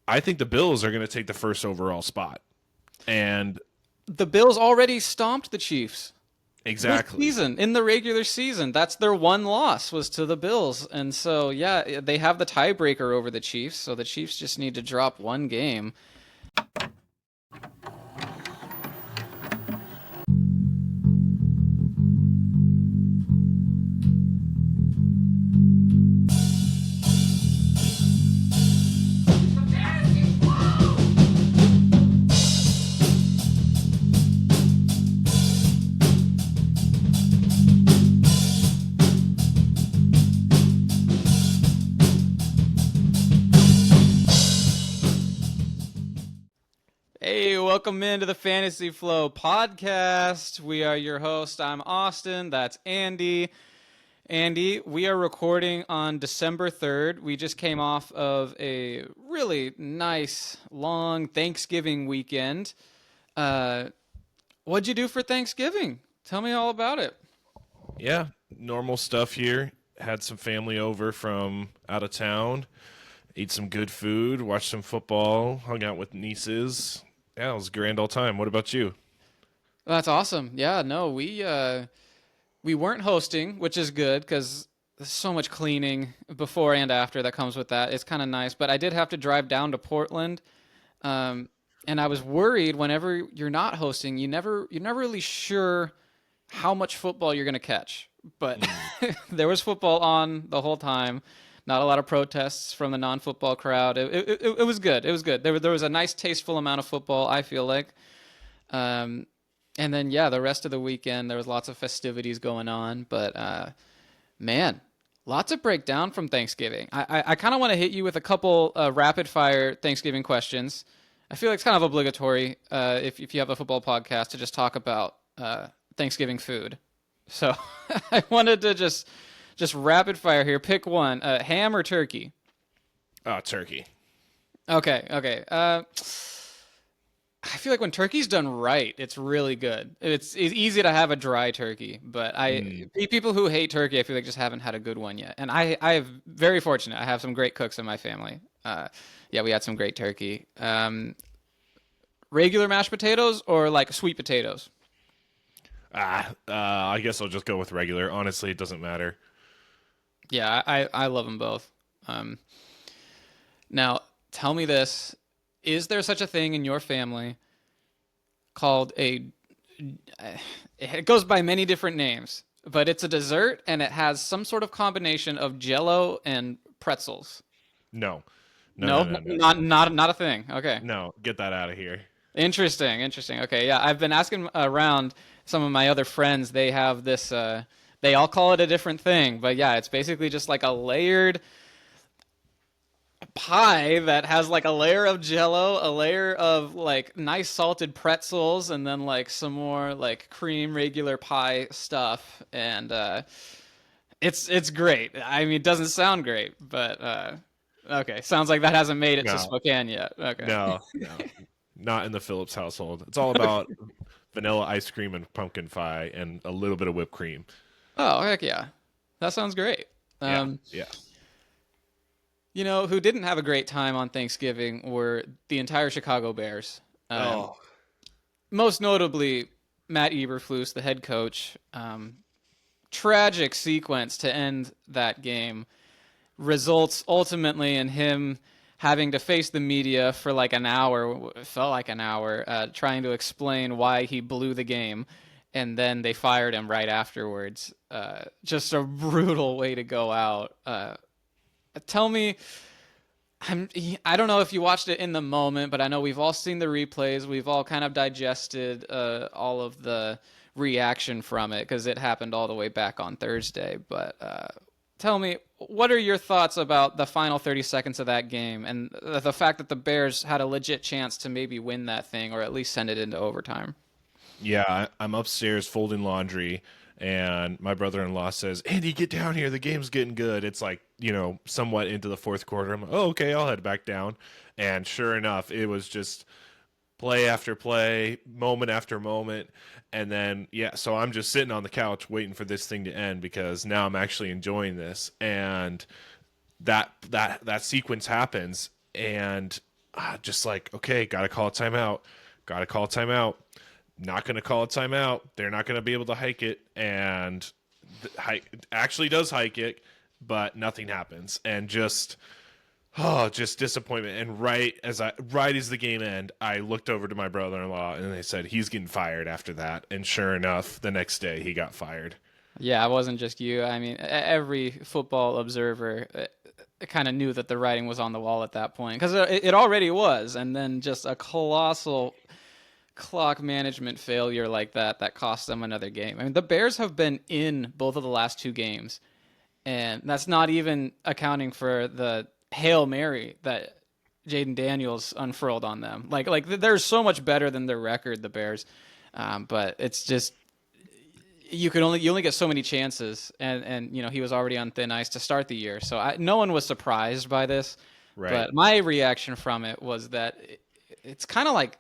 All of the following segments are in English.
I think the Bills are going to take the first overall spot. And The Bills already stomped the Chiefs this exactly. season in the regular season. That's their one loss was to the Bills. And so, yeah, they have the tiebreaker over the Chiefs. So the Chiefs just need to drop one game. Hey, welcome into the Fantasy Flow podcast. We are your host. I'm Austin. That's Andy. Andy, we are recording on December 3rd. We just came off of a really nice, long Thanksgiving weekend. Uh, what'd you do for Thanksgiving? Tell me all about it. Yeah, normal stuff here. Had some family over from out of town. Ate some good food, watched some football, hung out with nieces. Yeah, it was a grand all time. What about you? That's awesome. Yeah, no, we weren't hosting, which is good because there's so much cleaning before and after that comes with that. It's kind of nice, but I did have to drive down to Portland, um, and I was worried whenever you're not hosting, you're never really sure how much football you're gonna catch. But Mm. there was football on the whole time. Not a lot of protests from the non-football crowd. It was good. It was good. There was a nice, tasteful amount of football, I feel like. Um, and then yeah, the rest of the weekend there was lots of festivities going on. But man, lots of breakdown from Thanksgiving. I kind of want to hit you with a couple rapid fire Thanksgiving questions. I feel like it's kind of obligatory if you have a football podcast to just talk about Thanksgiving food. So I wanted to just rapid fire here. Pick one: ham or turkey. Oh, turkey. Okay, okay. I feel like when turkey's done right, it's really good. It's easy to have a dry turkey, but Mm. people who hate turkey, I feel like just haven't had a good one yet. And I have very fortunate. I have some great cooks in my family. Yeah, we had some great turkey. Regular mashed potatoes or like sweet potatoes. I guess I'll just go with regular. Honestly, it doesn't matter. Yeah, I love them both. Um, Now, tell me this: is there such a thing in your family called a it goes by many different names, but it's a dessert and it has some sort of combination of jello and pretzels. No, no, no, No, no, no, not a thing. Okay. no. Get that out of here. Interesting, interesting. Okay, yeah, I've been asking around some of my other friends. They have this they all call it a different thing, but yeah, it's basically just like a layered pie that has like a layer of jello, a layer of like nice salted pretzels, and then like some more like cream regular pie stuff. And it's great. I mean, it doesn't sound great, but okay, sounds like that hasn't made it to No, Spokane yet. Okay. no, no. Not in the Phillips household. It's all about vanilla ice cream and pumpkin pie and a little bit of whipped cream. Oh, heck yeah. That sounds great. Yeah, Um, yeah. who didn't have a great time on Thanksgiving were the entire Chicago Bears. Oh, Most notably, Matt Eberflus, the head coach. Tragic sequence to end that game results ultimately in him having to face the media for like an hour, it felt like an hour, trying to explain why he blew the game. And then they fired him right afterwards. Just a brutal way to go out. Tell me, I'm, I don't know if you watched it in the moment, but I know we've all seen the replays. We've all kind of digested all of the reaction from it because it happened all the way back on Thursday. But tell me, what are your thoughts about the final 30 seconds of that game and the fact that the Bears had a legit chance to maybe win that thing or at least send it into overtime? yeah. I'm upstairs folding laundry, and my brother-in-law says, "Andy, get down here. The game's getting good." It's like, somewhat into the fourth quarter. I'm like, "Oh, okay. I'll head back down." And sure enough, it was just play after play, moment after moment. And then, yeah, so I'm just sitting on the couch waiting for this thing to end because now I'm actually enjoying this. And that sequence happens, and just like, okay, gotta call a timeout, gotta call a timeout. Not gonna call a timeout. They're not gonna be able to hike it, and actually does hike it, but nothing happens, and just disappointment. And right as the game ended, I looked over to my brother-in-law, and they said he's getting fired after that. And sure enough, the next day he got fired. Yeah, it wasn't just you. I mean, every football observer kind of knew that the writing was on the wall at that point because it already was, and then just a colossal clock management failure like that cost them another game. I mean, the Bears have been in both of the last two games, and that's not even accounting for the Hail Mary that Jaden Daniels unfurled on them. Like they're so much better than their record, the Bears. But it's just you only get so many chances, and you know he was already on thin ice to start the year, so no one was surprised by this. Right. But my reaction from it was that it's kind of like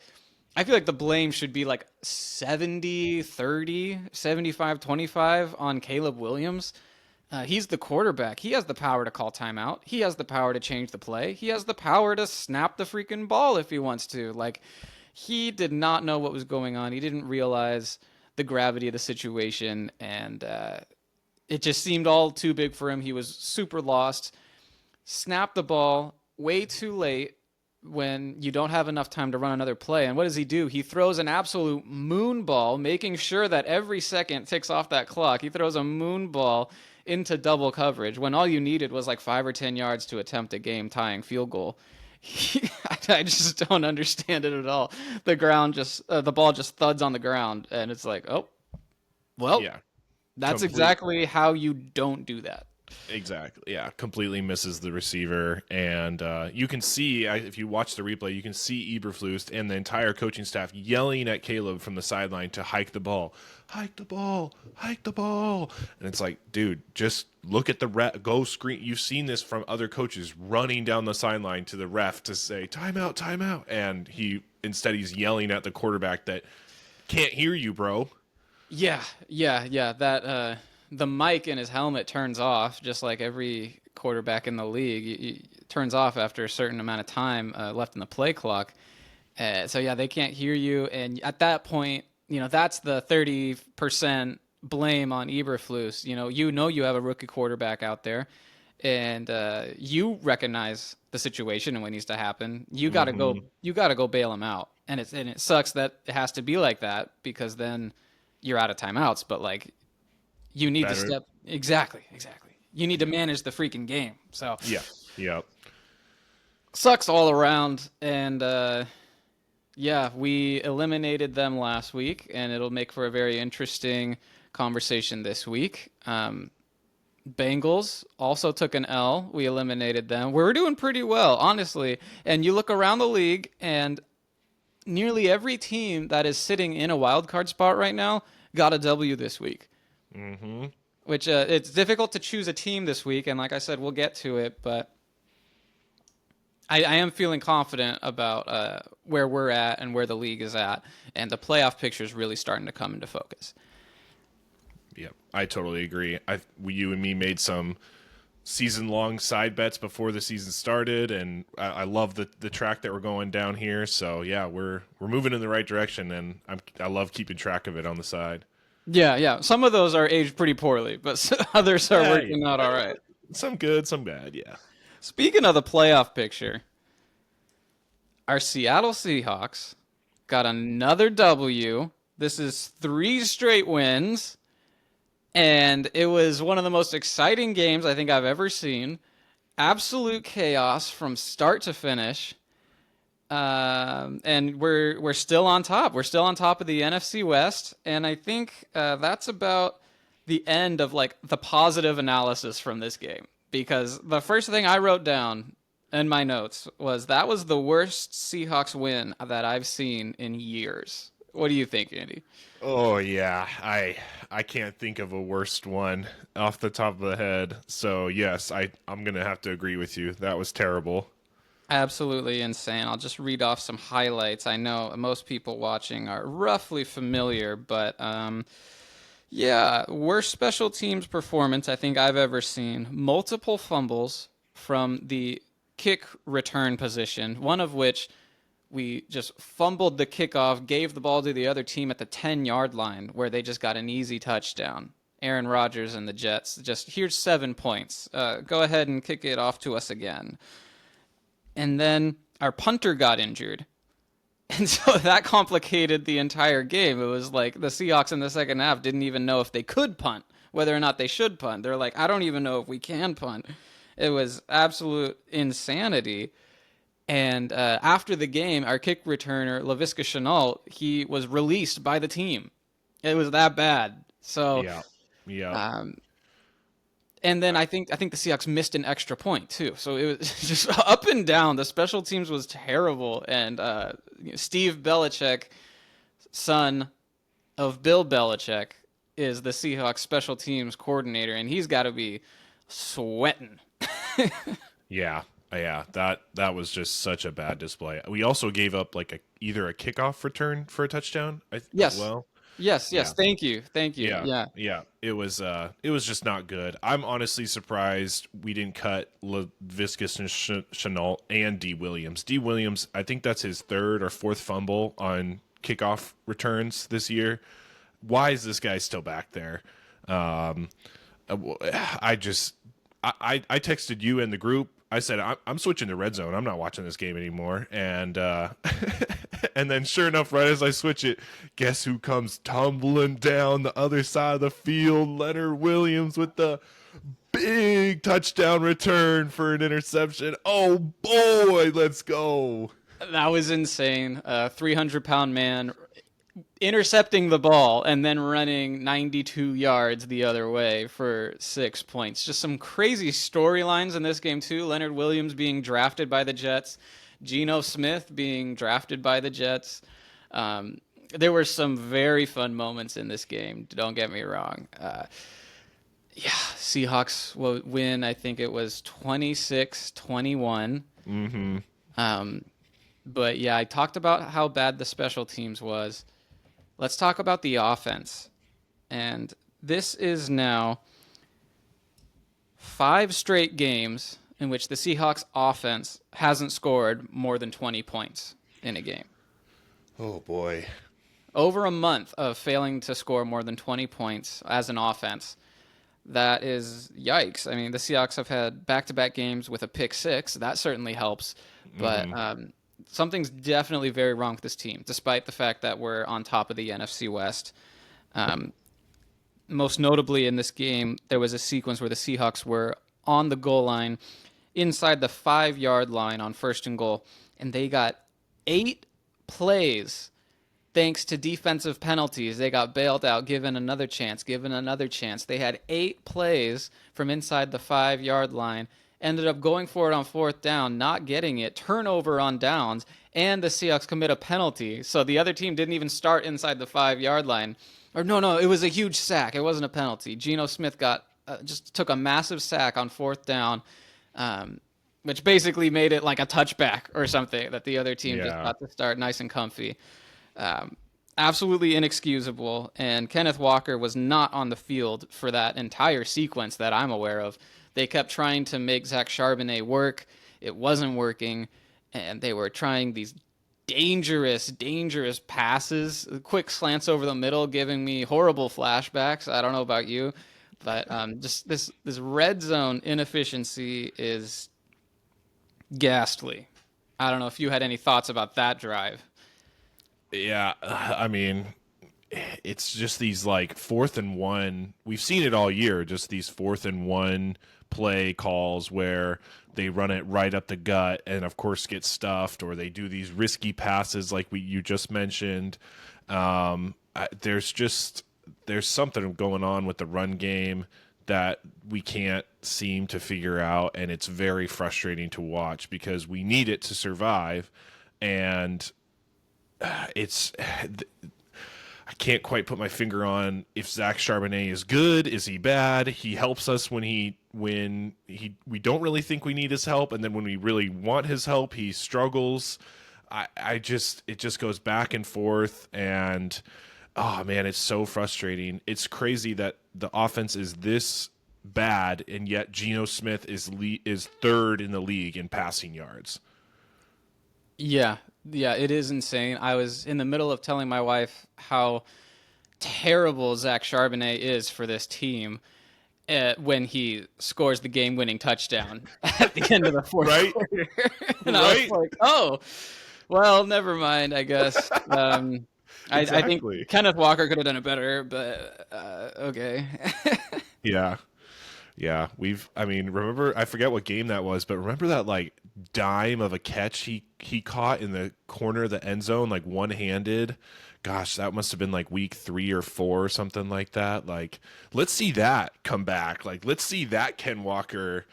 I feel like the blame should be like 70-30, 75-25 on Caleb Williams. He's the quarterback. He has the power to call timeout. He has the power to change the play. He has the power to snap the freaking ball if he wants to. Like, he did not know what was going on. He didn't realize the gravity of the situation, and it just seemed all too big for him. He was super lost. Snapped the ball way too late when you don't have enough time to run another play. And what does he do? He throws an absolute moon ball, making sure that every second ticks off that clock. He throws a moon ball into double coverage when all you needed was like 5 or 10 yards to attempt a game tying field goal. I just don't understand it at all. The ball just thuds on the ground, and it's like, oh, well, Yeah. that's Complete. exactly how you don't do that. Exactly. Yeah. Completely misses the receiver. And you can see, if you watch the replay, you can see Eberflus and the entire coaching staff yelling at Caleb from the sideline to hike the ball. Hike the ball. Hike the ball. And it's like, dude, just look at the ref. Go screen. You've seen this from other coaches running down the sideline to the ref to say, timeout, timeout. And instead he's yelling at the quarterback that can't hear you, bro. Yeah. That the mic in his helmet turns off, just like every quarterback in the league. It turns off after a certain amount of time left in the play clock. So yeah, they can't hear you, and at that point, you know that's the 30% blame on Eberflus. You know you have a rookie quarterback out there, and you recognize the situation and what needs to happen. You got to go. Mm-hmm. You got to go bail him out, and it sucks that it has to be like that because then you're out of timeouts. But like you need to Better. step exactly. You need to manage the freaking game. So Yeah. Yeah. sucks all around, and yeah, we eliminated them last week, and it'll make for a very interesting conversation this week. Bengals also took an L. We eliminated them. We're doing pretty well, honestly. And you look around the league, and nearly every team that is sitting in a wild card spot right now got a W this week. Mm-hmm. Which it's difficult to choose a team this week, and like I said, we'll get to it, but I am feeling confident about where we're at and where the league is at, and the playoff picture is really starting to come into focus. Yep, I totally agree. You and me made some season-long side bets before the season started, and I love the track that we're going down here. So yeah, we're moving in the right direction, and I love keeping track of it on the side. Yeah. Some of those are aged pretty poorly, but others are Yeah, working out all right. some good, some bad. Yeah. Speaking of the playoff picture, our Seattle Seahawks got another W. This is 3 straight wins. And it was one of the most exciting games I think I've ever seen. Absolute chaos from start to finish. And we're still on top. We're still on top of the NFC West, and I think that's about the end of like the positive analysis from this game. Because the first thing I wrote down in my notes was that was the worst Seahawks win that I've seen in years. What do you think, Andy? Oh yeah, I can't think of a worst one off the top of the head. So yes, I'm gonna have to agree with you. That was terrible. Absolutely insane. I'll just read off some highlights. I know most people watching are roughly familiar, but yeah, worst special teams performance I think I've ever seen. Multiple fumbles from the kick return position, one of which we just fumbled the kickoff, gave the ball to the other team at the 10-yard line where they just got an easy touchdown. Aaron Rodgers and the Jets just, here's 7 points. Go ahead and kick it off to us again. And then our punter got injured. And so that complicated the entire game. It was like the Seahawks in the second half didn't even know if they could punt, whether or not they should punt. They're like, I don't even know if we can punt. It was absolute insanity. And after the game, our kick returner, Laviska Shenault, he was released by the team. It was that bad. So, Yeah. Yeah. um, and then I think the Seahawks missed an extra point too. So it was just up and down. The special teams was terrible. And Steve Belichick, son of Bill Belichick, is the Seahawks special teams coordinator, and he's got to be sweating. Yeah. Yeah, that was just such a bad display. We also gave up like either a kickoff return for a touchdown as Yes. well. Yes. Yeah. Thank you. Yeah, Yeah. yeah. It was just not good. I'm honestly surprised we didn't cut Laviscus and Chenault and D Williams. D Williams, I think that's his third or fourth fumble on kickoff returns this year. Why is this guy still back there? Um, I just I texted you in the group. I said I'm switching to red zone. I'm not watching this game anymore. And and then sure enough, right as I switch it, guess who comes tumbling down the other side of the field? Leonard Williams with the big touchdown return for an interception. Oh boy, let's go. That was insane. 300-pound man intercepting the ball and then running 92 yards the other way for 6 points. Just some crazy storylines in this game too. Leonard Williams being drafted by the Jets, Geno Smith being drafted by the Jets. There were some very fun moments in this game. Don't get me wrong. Yeah, Seahawks will win. I think it was 26-21. But yeah, I talked about how bad the special teams was. Let's talk about the offense. And this is now 5 straight games in which the Seahawks offense hasn't scored more than 20 points in a game. Oh boy. Over a month of failing to score more than 20 points as an offense. That is yikes. I mean, the Seahawks have had back-to-back games with a pick 6. That certainly helps. But something's definitely very wrong with this team, despite the fact that we're on top of the NFC West. Most notably in this game, there was a sequence where the Seahawks were on the goal line, inside the 5-yard line on 1st and goal, and they got 8 plays thanks to defensive penalties. They got bailed out, given another chance. They had 8 plays from inside the 5-yard line, ended up going for it on 4th down, not getting it, turnover on downs, and the Seahawks commit a penalty. So the other team didn't even start inside the 5-yard line. Or no, it was a huge sack. It wasn't a penalty. Geno Smith just took a massive sack on 4th down, which basically made it like a touchback or something that the other team just got to start nice and comfy. Absolutely inexcusable. And Kenneth Walker was not on the field for that entire sequence that I'm aware of. They kept trying to make Zach Charbonnet work. It wasn't working. And they were trying these dangerous passes, quick slants over the middle, giving me horrible flashbacks. I don't know about you, but just this red zone inefficiency is ghastly. I don't know if you had any thoughts about that drive. Yeah, I mean, it's just these like 4th and 1. We've seen it all year, just these 4th and 1 play calls where they run it right up the gut and of course get stuffed, or they do these risky passes like you just mentioned. There's something going on with the run game that we can't seem to figure out, and it's very frustrating to watch because we need it to survive. And I can't quite put my finger on if Zach Charbonnet is good. Is he bad? He helps us when we don't really think we need his help, and then when we really want his help, he struggles. It just goes back and forth, and oh man, it's so frustrating. It's crazy that the offense is this bad, and yet Geno Smith is third in the league in passing yards. Yeah, yeah, it is insane. I was in the middle of telling my wife how terrible Zach Charbonnet is for this team when he scores the game-winning touchdown at the end of the fourth Right? quarter. And I was Right? like, oh, well, never mind, I guess. I think Exactly. Kenneth Walker could have done it better, but okay. Yeah. Yeah, I mean, remember, I forget what game that was, but remember that like dime of a catch he caught in the corner of the end zone, like one-handed. Gosh, that must have been like week 3 or 4 or something like that. Like, let's see that come back. Like, let's see that Ken Walker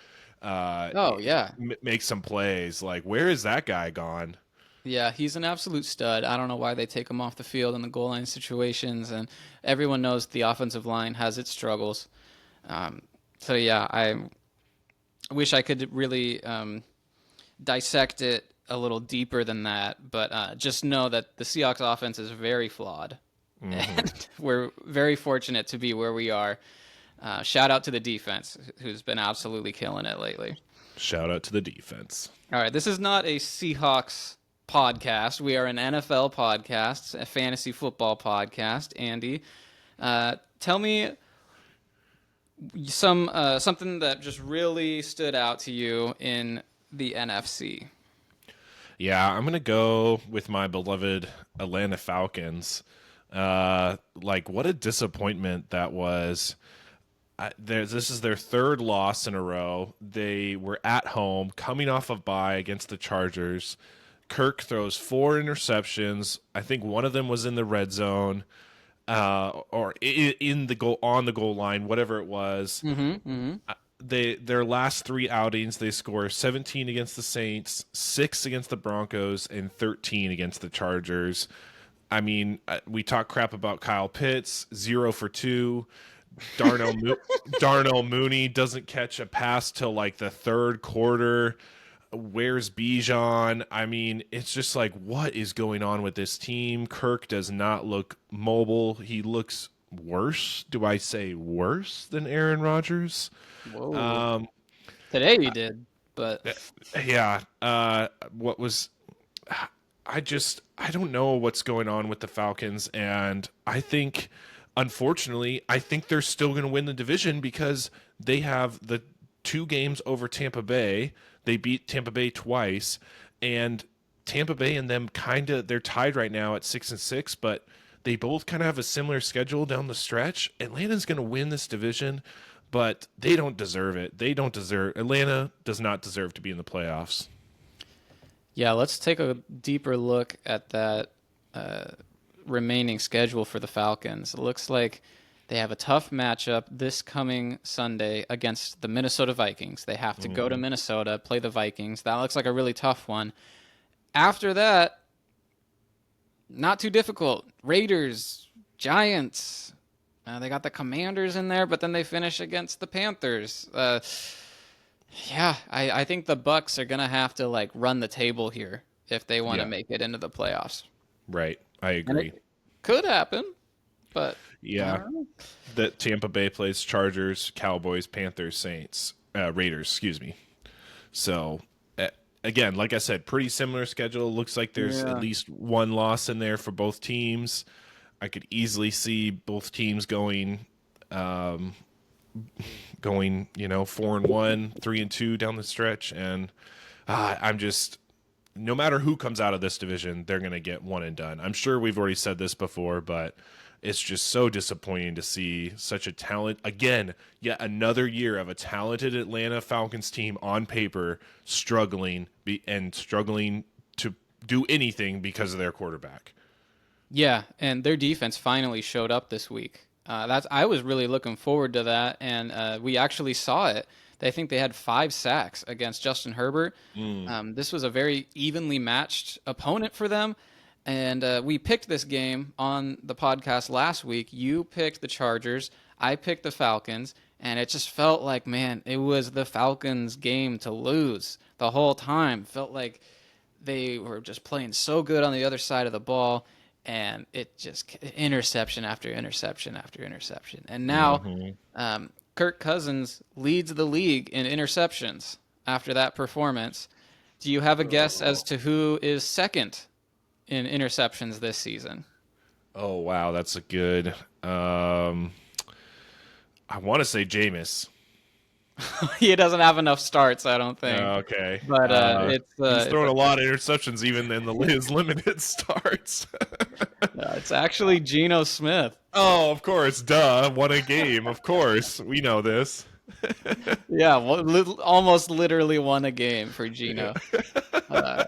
Oh, yeah. make some plays. Like, where is that guy gone? Yeah, he's an absolute stud. I don't know why they take him off the field in the goal line situations, and everyone knows the offensive line has its struggles. Um, so yeah, I wish I could really dissect it a little deeper than that, but just know that the Seahawks offense is very flawed, and we're very fortunate to be where we are. Shout out to the defense, who's been absolutely killing it lately. Shout out to the defense. All right, this is not a Seahawks podcast. We are an NFL podcast, a fantasy football podcast. Andy, tell me something that just really stood out to you in the NFC. Yeah, I'm gonna go with my beloved Atlanta Falcons. Like what a disappointment that was. This is their third loss in a row. They were at home, coming off of bye against the Chargers. Kirk throws 4 interceptions. I think one of them was in the red zone, or in the goal on the goal line, whatever it was. Their last 3 outings, they score 17 against the Saints, 6 against the Broncos, and 13 against the Chargers. I mean, we talk crap about Kyle Pitts, 0 for 2. Darnell Mooney doesn't catch a pass till like the third quarter. Where's Bijan? I mean, it's just like, what is going on with this team? Kirk does not look mobile. He looks worse. Do I say worse than Aaron Rodgers? Whoa. Um, Today you did, but yeah. What was I don't know what's going on with the Falcons, and I think, unfortunately, I think they're still going to win the division because they have the 2 games over Tampa Bay. They beat Tampa Bay twice, and Tampa Bay and them they're tied right now at 6-6, but they both kind of have a similar schedule down the stretch. Atlanta's going to win this division, but they don't deserve it. Atlanta does not deserve to be in the playoffs. yeah, let's take a deeper look at that remaining schedule for the Falcons. It looks like they have a tough matchup this coming Sunday against the Minnesota Vikings. They have to go to Minnesota, play the Vikings. That looks like a really tough one. After that, not too difficult. Raiders, Giants. They got the Commanders in there, but then they finish against the Panthers. Yeah, I think the Bucks are gonna have to like run the table here if they want to Yeah, make it into the playoffs. right. I And agree. it could happen, but I Yeah, don't know. that Tampa Bay plays Chargers, Cowboys, Panthers, Saints, Raiders. Excuse me. So again, like I said, pretty similar schedule. Looks like there's at Yeah. least one loss in there for both teams. I could easily see both teams um, going, 4-1, 3-2 down the stretch, and I'm just, no matter who comes out of this division, they're going to get one and done. I'm sure we've already said this before, but it's just so disappointing to see such a talent again. Yet another year of a talented Atlanta Falcons team on paper struggling to do anything because of their quarterback. Yeah, and their defense finally showed up this week. I was really looking forward to that, and we actually saw it. I think they had 5 sacks against Justin Herbert. This was a very evenly matched opponent for them, and we picked this game on the podcast last week. You picked the Chargers, I picked the Falcons, and it just felt like, man, it was the Falcons' game to lose the whole time. Felt like they were just playing so good on the other side of the ball, and it just interception after interception after interception. And now Kirk Cousins leads the league in interceptions after that performance. Do you have a guess as to who is second in interceptions this season? Oh wow, that's a good. I want to say Jameis. He doesn't have enough starts, I don't think. Okay. But He's it's throwing a lot of interceptions even in his limited starts. it's actually Geno Smith. Oh, of course, duh. Won a game, of course. We know this. Yeah, well, almost literally won a game for Yeah. Geno. Uh,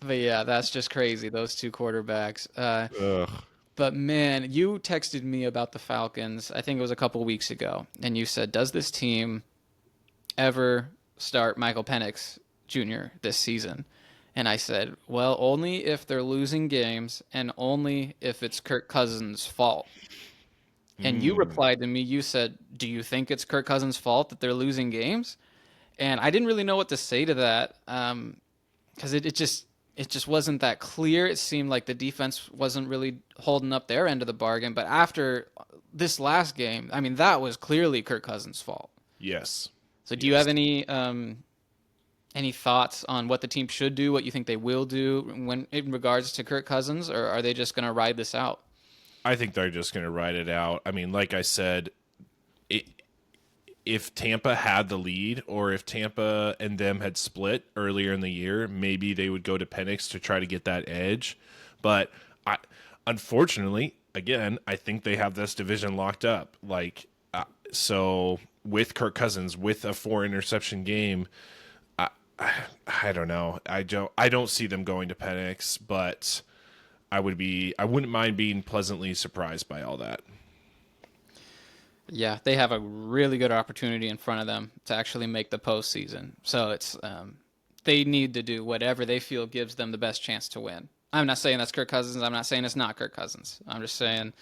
but yeah, that's just crazy. Those two quarterbacks. Ugh. But man, you texted me about the Falcons. I think it was a couple weeks ago, and you said, "Does this team ever start Michael Penix Jr. this season?" And I said, "Well, only if they're losing games, and only if it's Kirk Cousins' fault." And you Mm. replied to me, you said, "Do you think it's Kirk Cousins' fault that they're losing games?" And I didn't really know what to say to that, because it just wasn't that clear. It seemed like the defense wasn't really holding up their end of the bargain. But after this last game, I mean, that was clearly Kirk Cousins' fault. Yes. So do you Yes. have any thoughts on what the team should do, what you think they will do when in regards to Kirk Cousins, or are they just going to ride this out? I think they're just going to ride it out. I mean, like I said, it, if Tampa had the lead or if Tampa and them had split earlier in the year, maybe they would go to Penix to try to get that edge. But I, unfortunately, again, I think they have this division locked up. So with Kirk Cousins, with a 4 interception game, I, I don't know. I don't see them going to Penix, but I wouldn't mind being pleasantly surprised by all that. Yeah, they have a really good opportunity in front of them to actually make the postseason. So it's they need to do whatever they feel gives them the best chance to win. I'm not saying that's Kirk Cousins. I'm not saying it's not Kirk Cousins. I'm just saying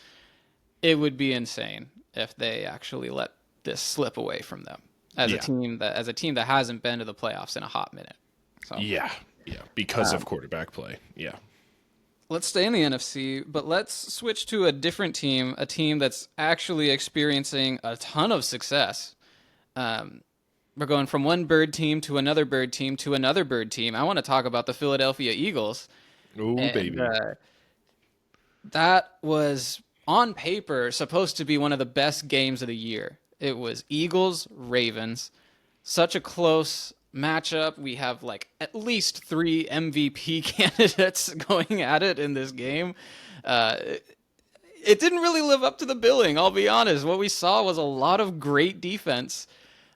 it would be insane if they actually let this slip away from them as a Yeah. team that hasn't been to the playoffs in a hot minute. So Yeah. Yeah. Because of quarterback play. Yeah. let's stay in the NFC, but let's switch to a different team, a team that's actually experiencing a ton of success. Um, we're going from one bird team to another bird team to another bird team. I want to talk about the Philadelphia Eagles. Oh, And baby. that was, on paper, supposed to be one of the best games of the year. It was Eagles, Ravens. Such a close matchup. We have like at least 3 MVP candidates going at it in this game. Uh, it didn't really live up to the billing, I'll be honest. What we saw was a lot of great defense.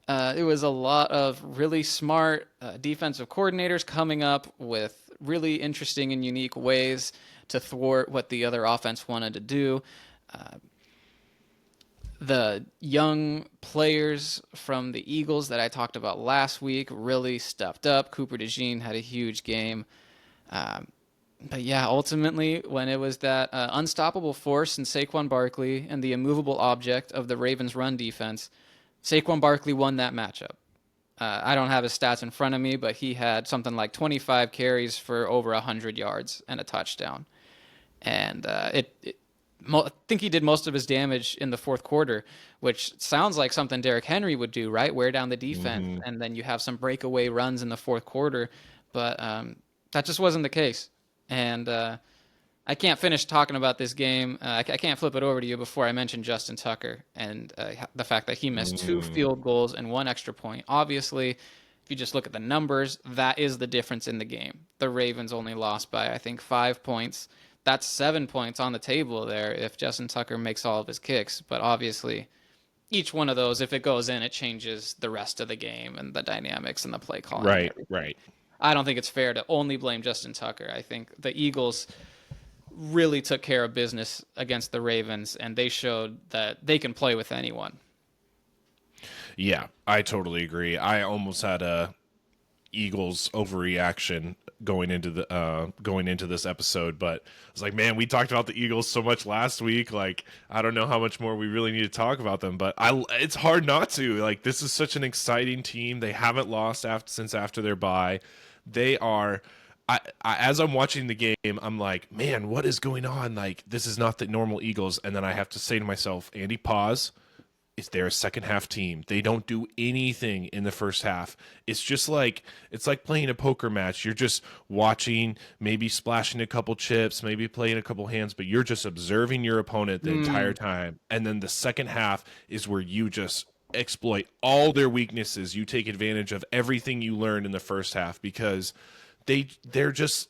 It was a lot of really smart defensive coordinators coming up with really interesting and unique ways to thwart what the other offense wanted to do. The young players from the Eagles that I talked about last week really stepped up. Cooper DeJean had a huge game. But yeah, ultimately, when it was that unstoppable force in Saquon Barkley and the immovable object of the Ravens' run defense, Saquon Barkley won that matchup. I don't have his stats in front of me, but he had something like 25 carries for over 100 yards and a touchdown. And I think he did most of his damage in the fourth quarter, which sounds like something Derrick Henry would do, right? Wear down the defense, Hmm. and then you have some breakaway runs in the fourth quarter. But that just wasn't the case. And I can't finish talking about this game. I can't flip it over to you before I mention Justin Tucker and the fact that he missed 2 field goals and 1 extra point. Obviously, if you just look at the numbers, that is the difference in the game. The Ravens only lost by, I think, 5 points. That's 7 points on the table there if Justin Tucker makes all of his kicks. But obviously, each one of those, if it goes in, it changes the rest of the game and the dynamics and the play calling and Right. everything. Right. I don't think it's fair to only blame Justin Tucker. I think the Eagles really took care of business against the Ravens, and they showed that they can play with anyone. Yeah. I totally agree. I almost had a Eagles overreaction going into this episode, but I was like, man, we talked about the Eagles so much last week. Like, I don't know how much more we really need to talk about them, but it's hard not to. Like, this is such an exciting team. They haven't lost since after their bye. They are. As I'm watching the game, I'm like, man, what is going on? Like, this is not the normal Eagles. And then I have to say to myself, Andy, pause. they're a second half team. They don't do anything in the first half. It's like playing a poker match. You're just watching, maybe splashing a couple chips, maybe playing a couple hands, but you're just observing your opponent the entire Mm, time. And then the second half is where you just exploit all their weaknesses. You take advantage of everything you learned in the first half because they're just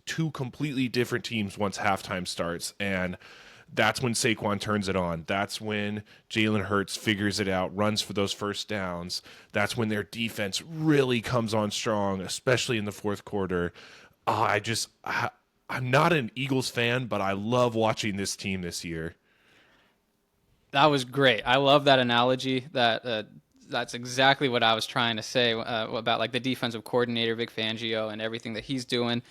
two completely different teams once halftime starts, and that's when Saquon turns it on. That's when Jalen Hurts figures it out, runs for those first downs. That's when their defense really comes on strong, especially in the fourth quarter. I'm not an Eagles fan, but I love watching this team this year. that was great. I love that analogy. That's exactly what I was trying to say about like the defensive coordinator Vic Fangio and everything that he's doing.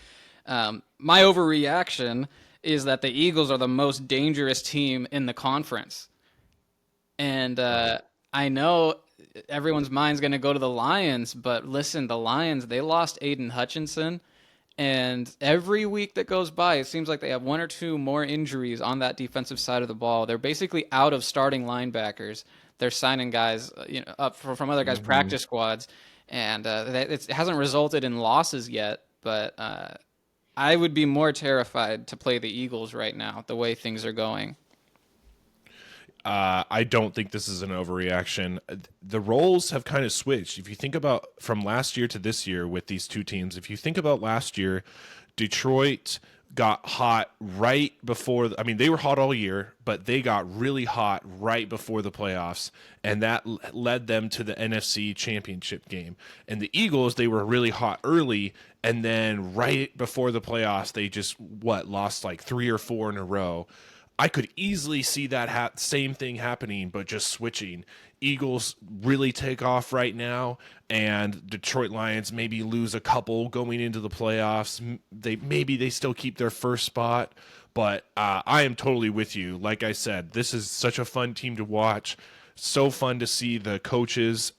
My overreaction is that the Eagles are the most dangerous team in the conference. And I know everyone's mind's going to go to the Lions, but listen, the Lions, they lost Aiden Hutchinson. And every week that goes by, it seems like they have one or two more injuries on that defensive side of the ball. They're basically out of starting linebackers. They're signing guys, up from other guys' Hmm. practice squads, and it hasn't resulted in losses yet. But I would be more terrified to play the Eagles right now, the way things are going. I don't think this is an overreaction. The roles have kind of switched. If you think about from last year to this year with these two teams, if you think about last year, Detroit got hot right before, I mean, they were hot all year, but they got really hot right before the playoffs, and that led them to the NFC Championship game. And the Eagles, they were really hot early, and then right before the playoffs, they just, lost like three or four in a row. I could easily see that same thing happening, but just switching. Eagles really take off right now, and Detroit Lions maybe lose a couple going into the playoffs. They still keep their first spot, but I am totally with you. Like I said, this is such a fun team to watch. So fun to see the coaches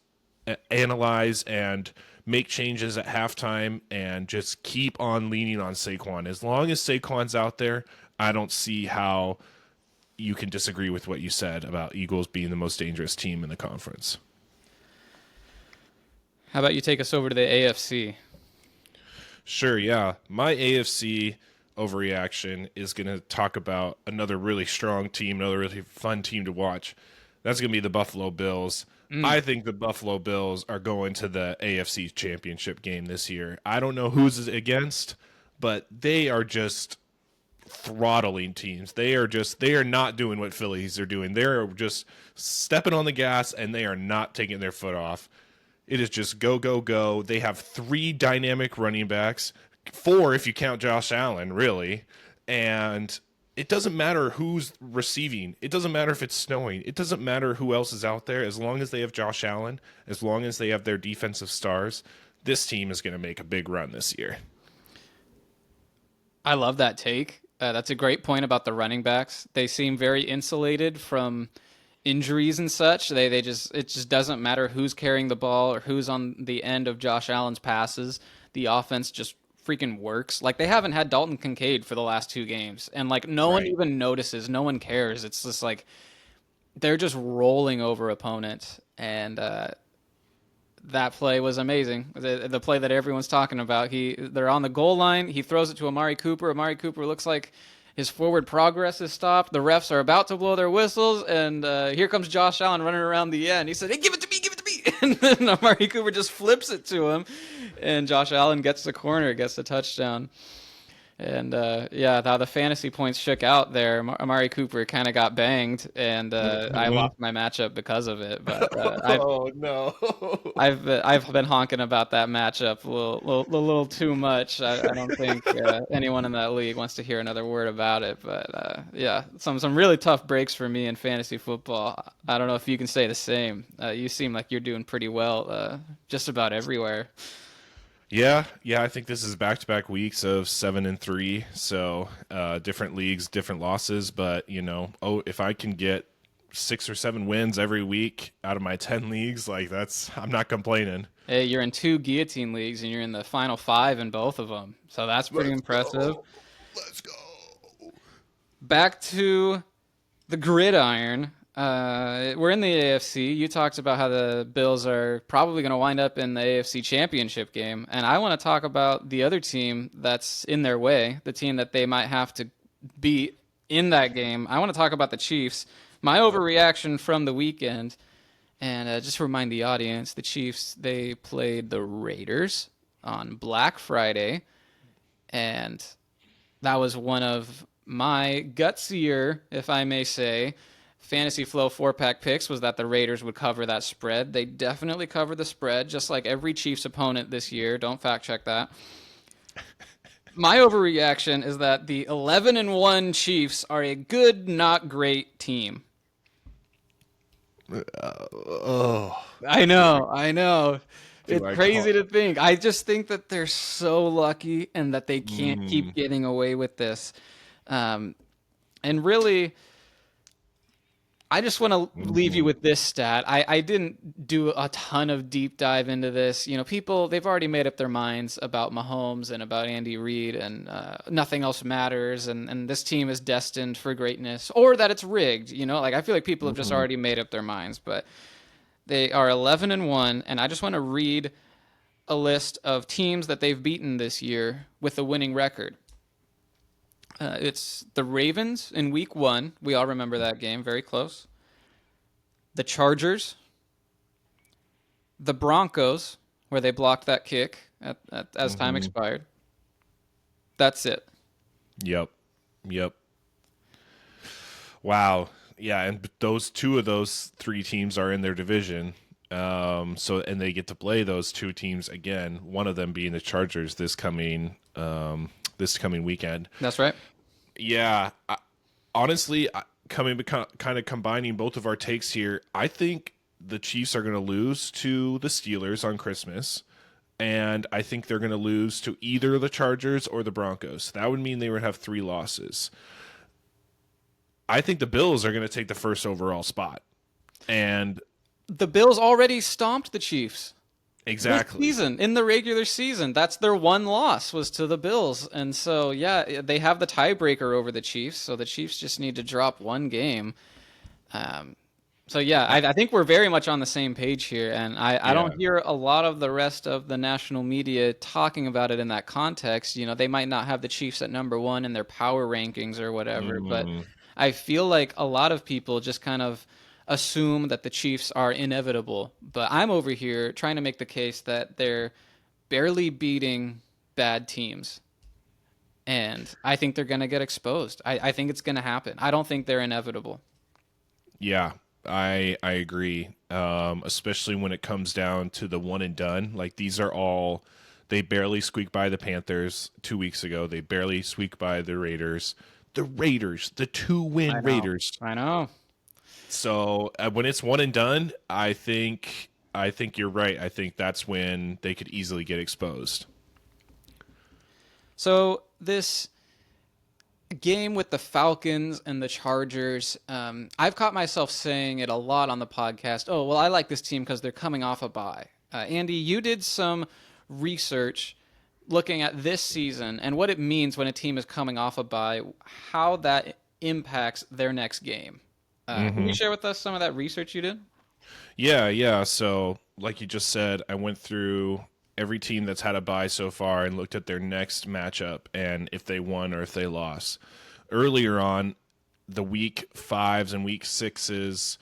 analyze and make changes at halftime and just keep on leaning on Saquon. As long as Saquon's out there, I don't see how you can disagree with what you said about Eagles being the most dangerous team in the conference. How about you take us over to the AFC? Sure, yeah. My AFC overreaction is going to talk about another really strong team, another really fun team to watch. That's going to be the Buffalo Bills. Mm. I think the Buffalo Bills are going to the AFC Championship game this year. I don't know who's against, but they are just throttling teams. They are not doing what Phillies are doing. They're just stepping on the gas and they are not taking their foot off. It is just go go go. They have three dynamic running backs, four if you count Josh Allen, really. And it doesn't matter who's receiving. It doesn't matter if it's snowing. It doesn't matter who else is out there as long as they have Josh Allen, as long as they have their defensive stars. This team is going to make a big run this year. I love that take. That's a great point about the running backs. They seem very insulated from injuries and such. They just it just doesn't matter who's carrying the ball or who's on the end of Josh Allen's passes. The offense just freaking works. Like they haven't had Dalton Kincaid for the last two games, and like no one Right. even notices. No one cares. It's just like they're just rolling over opponents, and that play was amazing. The play that everyone's talking about. They're on the goal line. He throws it to Amari Cooper. Amari Cooper looks like his forward progress is stopped. The refs are about to blow their whistles, and here comes Josh Allen running around the end. He said, "Hey, give it to me, give it to me!" And then Amari Cooper just flips it to him, and Josh Allen gets the corner, gets the touchdown. And yeah, how the fantasy points shook out there. Amari Cooper kind of got banged, and I Mhm. lost my matchup because of it. But Oh no. I've been honking about that matchup a little too much. I don't think anyone in that league wants to hear another word about it. But yeah, some really tough breaks for me in fantasy football. I don't know if you can say the same. You seem like you're doing pretty well just about everywhere. Yeah, yeah, I think this is back-to-back weeks of 7-3. So, different leagues, different losses, but if I can get 6 or 7 wins every week out of my 10 leagues, like I'm not complaining. Hey, you're in two guillotine leagues and you're in the final five in both of them. So that's pretty Let's impressive. go. Let's go. Back to the gridiron. We're in the AFC. You talked about how the Bills are probably going to wind up in the AFC Championship game, and I want to talk about the other team that's in their way, the team that they might have to beat in that game. I want to talk about the Chiefs. My overreaction from the weekend, and just to remind the audience, the Chiefs, they played the Raiders on Black Friday, and that was one of my gutsier, if I may say, Fantasy Flow 4-pack picks was that the Raiders would cover that spread. They definitely covered the spread, just like every Chiefs opponent this year. Don't fact check that. My overreaction is that the 11-1 Chiefs are a good, not great team. Oh, I know. do It's I crazy call? to think. I just think that they're so lucky and that they can't keep Mm, getting away with this. Um, and really, I just want to leave you mhm, with this stat. I didn't do a ton of deep dive into this. You know, people, they've already made up their minds about Mahomes and about Andy Reid, and nothing else matters. And this team is destined for greatness, or that it's rigged. You know, like I feel like people have just mhm. already made up their minds. But they are 11-1, and I just want to read a list of teams that they've beaten this year with a winning record. It's the Ravens in week 1. We all remember that game, very close. The Chargers, the Broncos, where they blocked that kick as time Mhm. expired. That's it. Yep. Yep. Wow. Yeah, and those two of those three teams are in their division. So and they get to play those two teams again. One of them being the Chargers this coming weekend. That's right. Yeah. Honestly, kind of combining both of our takes here, I think the Chiefs are going to lose to the Steelers on Christmas. And I think they're going to lose to either the Chargers or the Broncos. That would mean they would have three losses. I think the Bills are going to take the first overall spot. And The Bills already stomped the Chiefs this exactly. season in the regular season. That's their one loss was to the Bills. And so, yeah, they have the tiebreaker over the Chiefs. So the Chiefs just need to drop one game. Um, So yeah, I, I think we're very much on the same page here, and I don't yeah. hear a lot of the rest of the national media talking about it in that context. You know, they might not have the Chiefs at number one in their power rankings or whatever, but Mm, I feel like a lot of people just kind of assume that the Chiefs are inevitable. But I'm over here trying to make the case that they're barely beating bad teams. And I think they're going to get exposed. I think it's going to happen. I don't think they're inevitable. yeah. I agree. Especially when it comes down to the one and done. Like these are all they barely squeaked by the Panthers 2 weeks ago. They barely squeaked by the Raiders. The Raiders, the two I win know. Raiders. I know. So when it's one and done, I think you're right. I think that's when they could easily get exposed. So this game with the Falcons and the Chargers, I've caught myself saying it a lot on the podcast. Oh, well, I like this team because they're coming off a bye. Andy, you did some research looking at this season and what it means when a team is coming off a bye, how that impacts their next game. Can you Hmm. share with us some of that research you did? Yeah, yeah. So like you just said, I went through every team that's had a bye so far and looked at their next matchup and if they won or if they lost. Earlier on, the week fives and week sixes,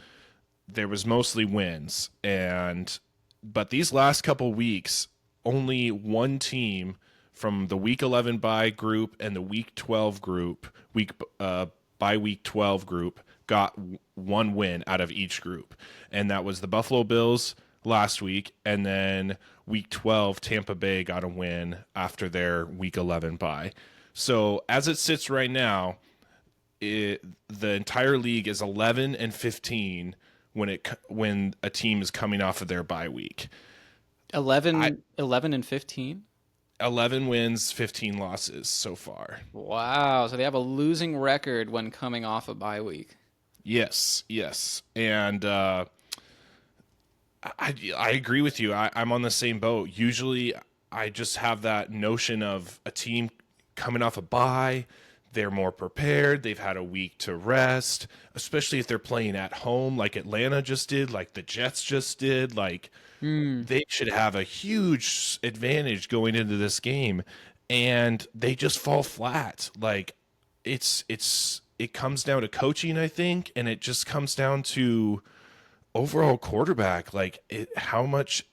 there was mostly wins, and but these last couple weeks, only one team from the week 11 bye group and the week 12 group, by week 12 group, got one win out of each group, and that was the Buffalo Bills last week, and then week 12 Tampa Bay got a win after their week 11 bye. So as it sits right now, the entire league is 11 and 15 when a team is coming off of their bye week. I 11 and 15? 11 wins, 15 losses so far. Wow. So they have a losing record when coming off a bye week. Yes, yes, and I agree with you. I'm on the same boat. Usually, I just have that notion of a team coming off a bye. they're more prepared. They've had a week to rest, especially if they're playing at home like Atlanta just did, like the Jets just did. Like Hmm. they should have a huge advantage going into this game, and they just fall flat. Like it comes down to coaching, I think, and it just comes down to overall quarterback. Like how much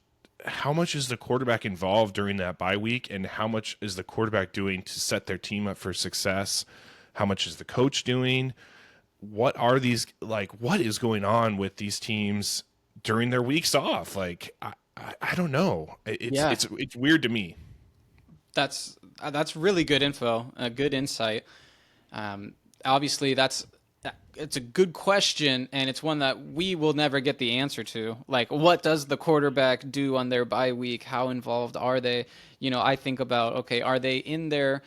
is the quarterback involved during that bye week, and how much is the quarterback doing to set their team up for success? How much is the coach doing? What is going on with these teams during their weeks off? Like I don't know. Yeah, It's weird to me. that's really good info, good insight. Obviously, it's a good question, and it's one that we will never get the answer to. Like, what does the quarterback do on their bye week? How involved are they? I think about, okay, are they in there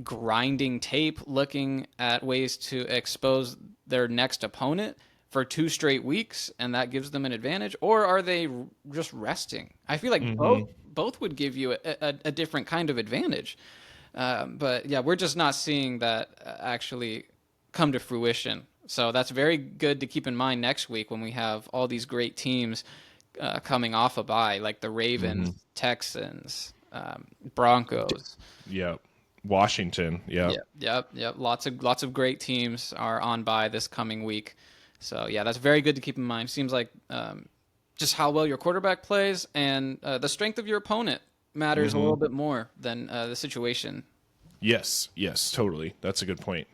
grinding tape, looking at ways to expose their next opponent for 2 straight weeks, and that gives them an advantage, or are they just resting? I feel like both would give you a different kind of advantage. But yeah, we're just not seeing that actually come to fruition. So that's very good to keep in mind next week when we have all these great teams coming off a bye, like the Ravens, Texans, Broncos. Yep. Washington. Yep. Yep. Lots of great teams are on bye this coming week. So yeah, that's very good to keep in mind. Seems like just how well your quarterback plays and the strength of your opponent matters a little bit more than the situation. Yes. Yes. Totally. That's a good point.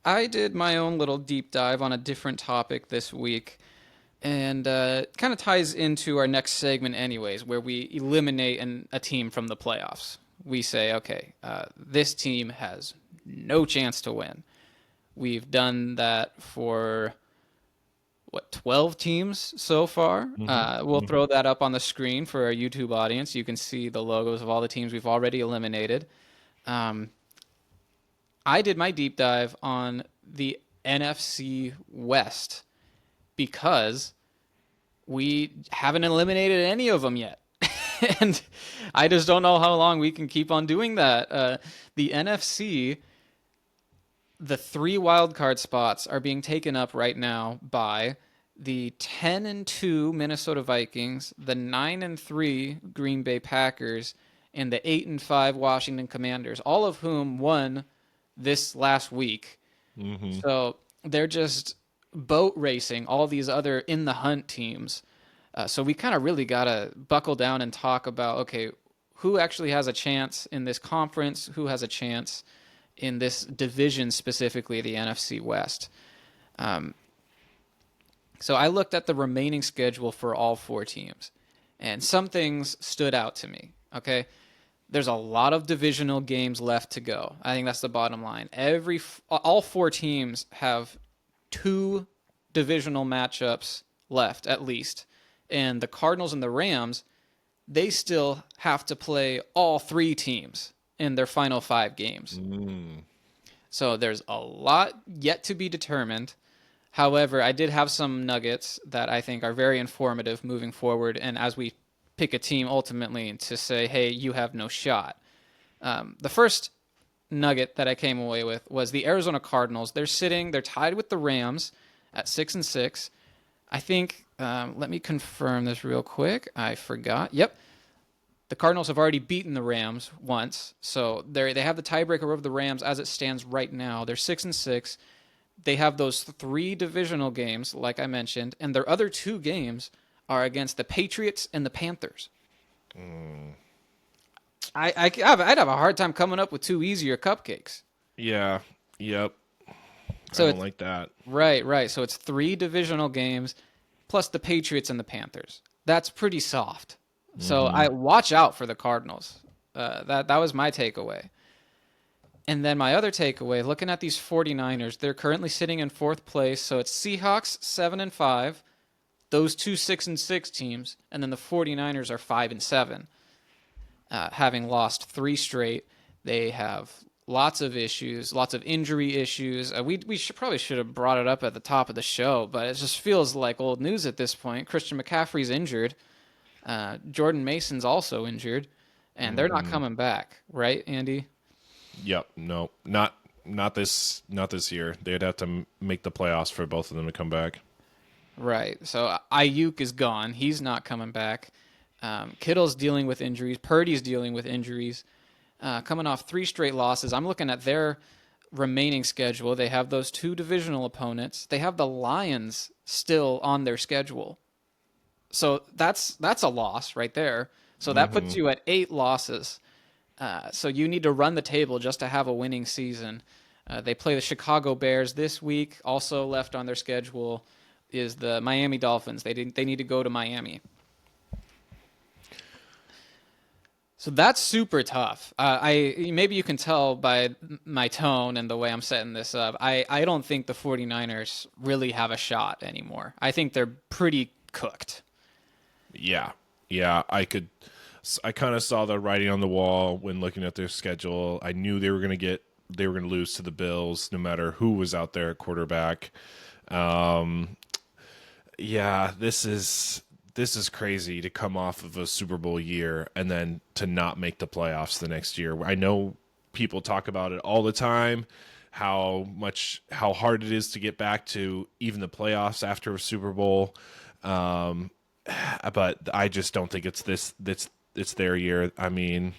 I did my own little deep dive on a different topic this week, and kind of ties into our next segment, anyways, where we eliminate a team from the playoffs. We say, okay, this team has no chance to win. We've done that for 12 teams so far. We'll throw that up on the screen for our YouTube audience. You can see the logos of all the teams we've already eliminated. I did my deep dive on the NFC West because we haven't eliminated any of them yet. And I just don't know how long we can keep on doing that. The NFC, the 3 wildcard spots are being taken up right now by the 10-2 Minnesota Vikings, the 9-3 Green Bay Packers, and the 8-5 Washington Commanders, all of whom won this last week. So they're just boat racing all these other in the hunt teams. So we kind of really got to buckle down and talk about, okay, who actually has a chance in this conference, who has a chance in this division, specifically the NFC West. So I looked at the remaining schedule for all 4 teams, and some things stood out to me, okay? There's a lot of divisional games left to go. I think that's the bottom line. All 4 teams have 2 divisional matchups left, at least. And the Cardinals and the Rams, they still have to play all 3 teams in their final 5 games. So there's a lot yet to be determined. However, I did have some nuggets that I think are very informative moving forward, and as we pick a team ultimately to say, hey, you have no shot. The first nugget that I came away with was the Arizona Cardinals. They're tied with the Rams at 6-6. I think, let me confirm this real quick. I forgot. Yep. The Cardinals have already beaten the Rams once, so they have the tiebreaker over the Rams as it stands right now. They're 6-6. They have those 3 divisional games, like I mentioned, and their other 2 games are against the Patriots and the Panthers. I'd have a hard time coming up with 2 easier cupcakes. Yeah. Yep. So I don't like that. Right. So it's 3 divisional games plus the Patriots and the Panthers. That's pretty soft. So I watch out for the Cardinals. That was my takeaway. And then my other takeaway, looking at these 49ers, they're currently sitting in 4th place. So it's Seahawks 7-5, those 2 6-6 teams, and then the 49ers are 5-7, having lost 3 straight. They have lots of issues, lots of injury issues. We probably should have brought it up at the top of the show, but it just feels like old news at this point. Christian McCaffrey's injured. Jordan Mason's also injured, and they're not coming back, right, Andy? Yep. No. Not not this year. They'd have to make the playoffs for both of them to come back. Right. So Ayuk is gone. He's not coming back. Kittle's dealing with injuries. Purdy's dealing with injuries. Coming off 3 straight losses. I'm looking at their remaining schedule. They have those 2 divisional opponents. They have the Lions still on their schedule. So that's a loss right there. So that puts Hmm. you at 8 losses. So you need to run the table just to have a winning season. They play the Chicago Bears this week. Also left on their schedule is the Miami Dolphins. They need to go to Miami. So that's super tough. I maybe you can tell by my tone and the way I'm setting this up. I don't think the 49ers really have a shot anymore. I think they're pretty cooked. Yeah, yeah. I kind of saw the writing on the wall when looking at their schedule. I knew they were gonna lose to the Bills, no matter who was out there at quarterback. Um, yeah, this is crazy to come off of a Super Bowl year and then to not make the playoffs the next year. I know people talk about it all the time, how hard it is to get back to even the playoffs after a Super Bowl. Um, but I just don't think it's their year. I mean,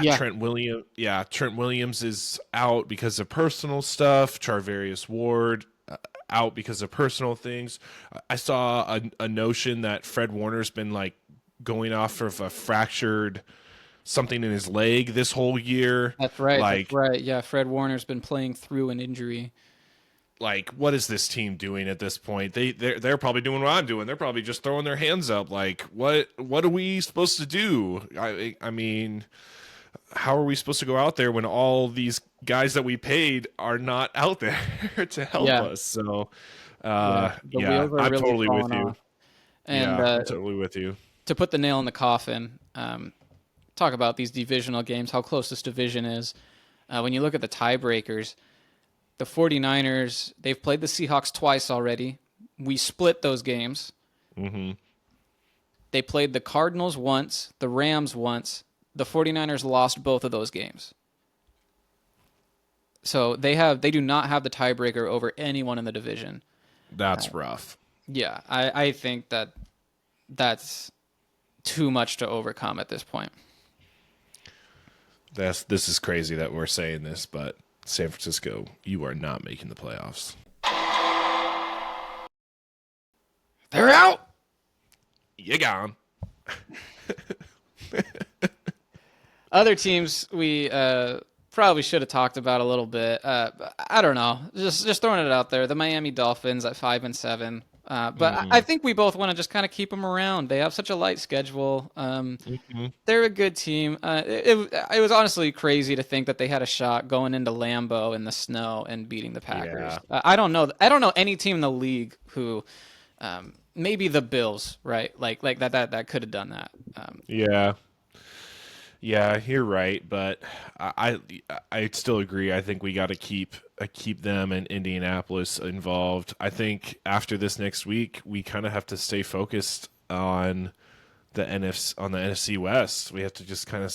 Yeah, Trent Williams is out because of personal stuff. Charvarius Ward out because of personal things. I saw a notion that Fred Warner's been like going off of a fractured something in his leg this whole year. that's right. That's Like right. Yeah, Fred Warner's been playing through an injury. like what is this team doing at this point? They're probably doing what I'm doing. They're probably just throwing their hands up like what are we supposed to do? I mean, how are we supposed to go out there when all these guys that we paid are not out there to help Yeah, us? So, yeah. The yeah, wheels are I'm really totally with falling you. off. And Yeah, I'm totally with you. to put the nail in the coffin, talk about these divisional games, how close this division is. When you look at the tiebreakers, the 49ers, they've played the Seahawks twice already. We split those games. Hmm. They played the Cardinals once, the Rams once. The 49ers lost both of those games. So they do not have the tiebreaker over anyone in the division. That's rough. Yeah, I think that's too much to overcome at this point. This is crazy that we're saying this, but San Francisco, you are not making the playoffs. They're out. You gone. Other teams we probably should have talked about a little bit. I don't know. Just throwing it out there. The Miami Dolphins at 5-7. But I Mm-hmm. think we both want to just kind of keep them around. They have such a light schedule. Hmm. They're a good team. It was honestly crazy to think that they had a shot going into Lambeau in the snow and beating the Packers. Yeah. I don't know. I don't know any team in the league who, maybe the Bills, right? Like that could have done that. Yeah. Yeah, you're right, but I still agree. I think we got to keep them and Indianapolis involved. I think after this next week, we kind of have to stay focused on the NFC West. We have to just kind of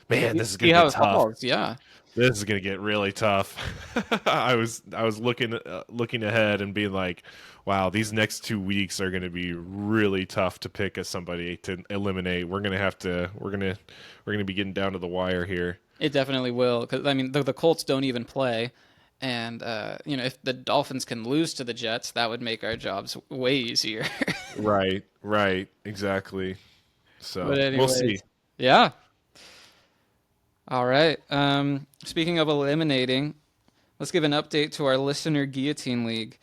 man, this is See gonna how get it tough. falls. Yeah. This is gonna get really tough. I was looking ahead and being like, wow, these next 2 weeks are gonna be really tough to pick as somebody to eliminate. We're gonna be getting down to the wire here. It definitely will, because I mean the Colts don't even play, and if the Dolphins can lose to the Jets, that would make our jobs way easier. Right, right, exactly. But So we'll see. anyways, yeah. All right. Speaking of eliminating, let's give an update to our listener guillotine league.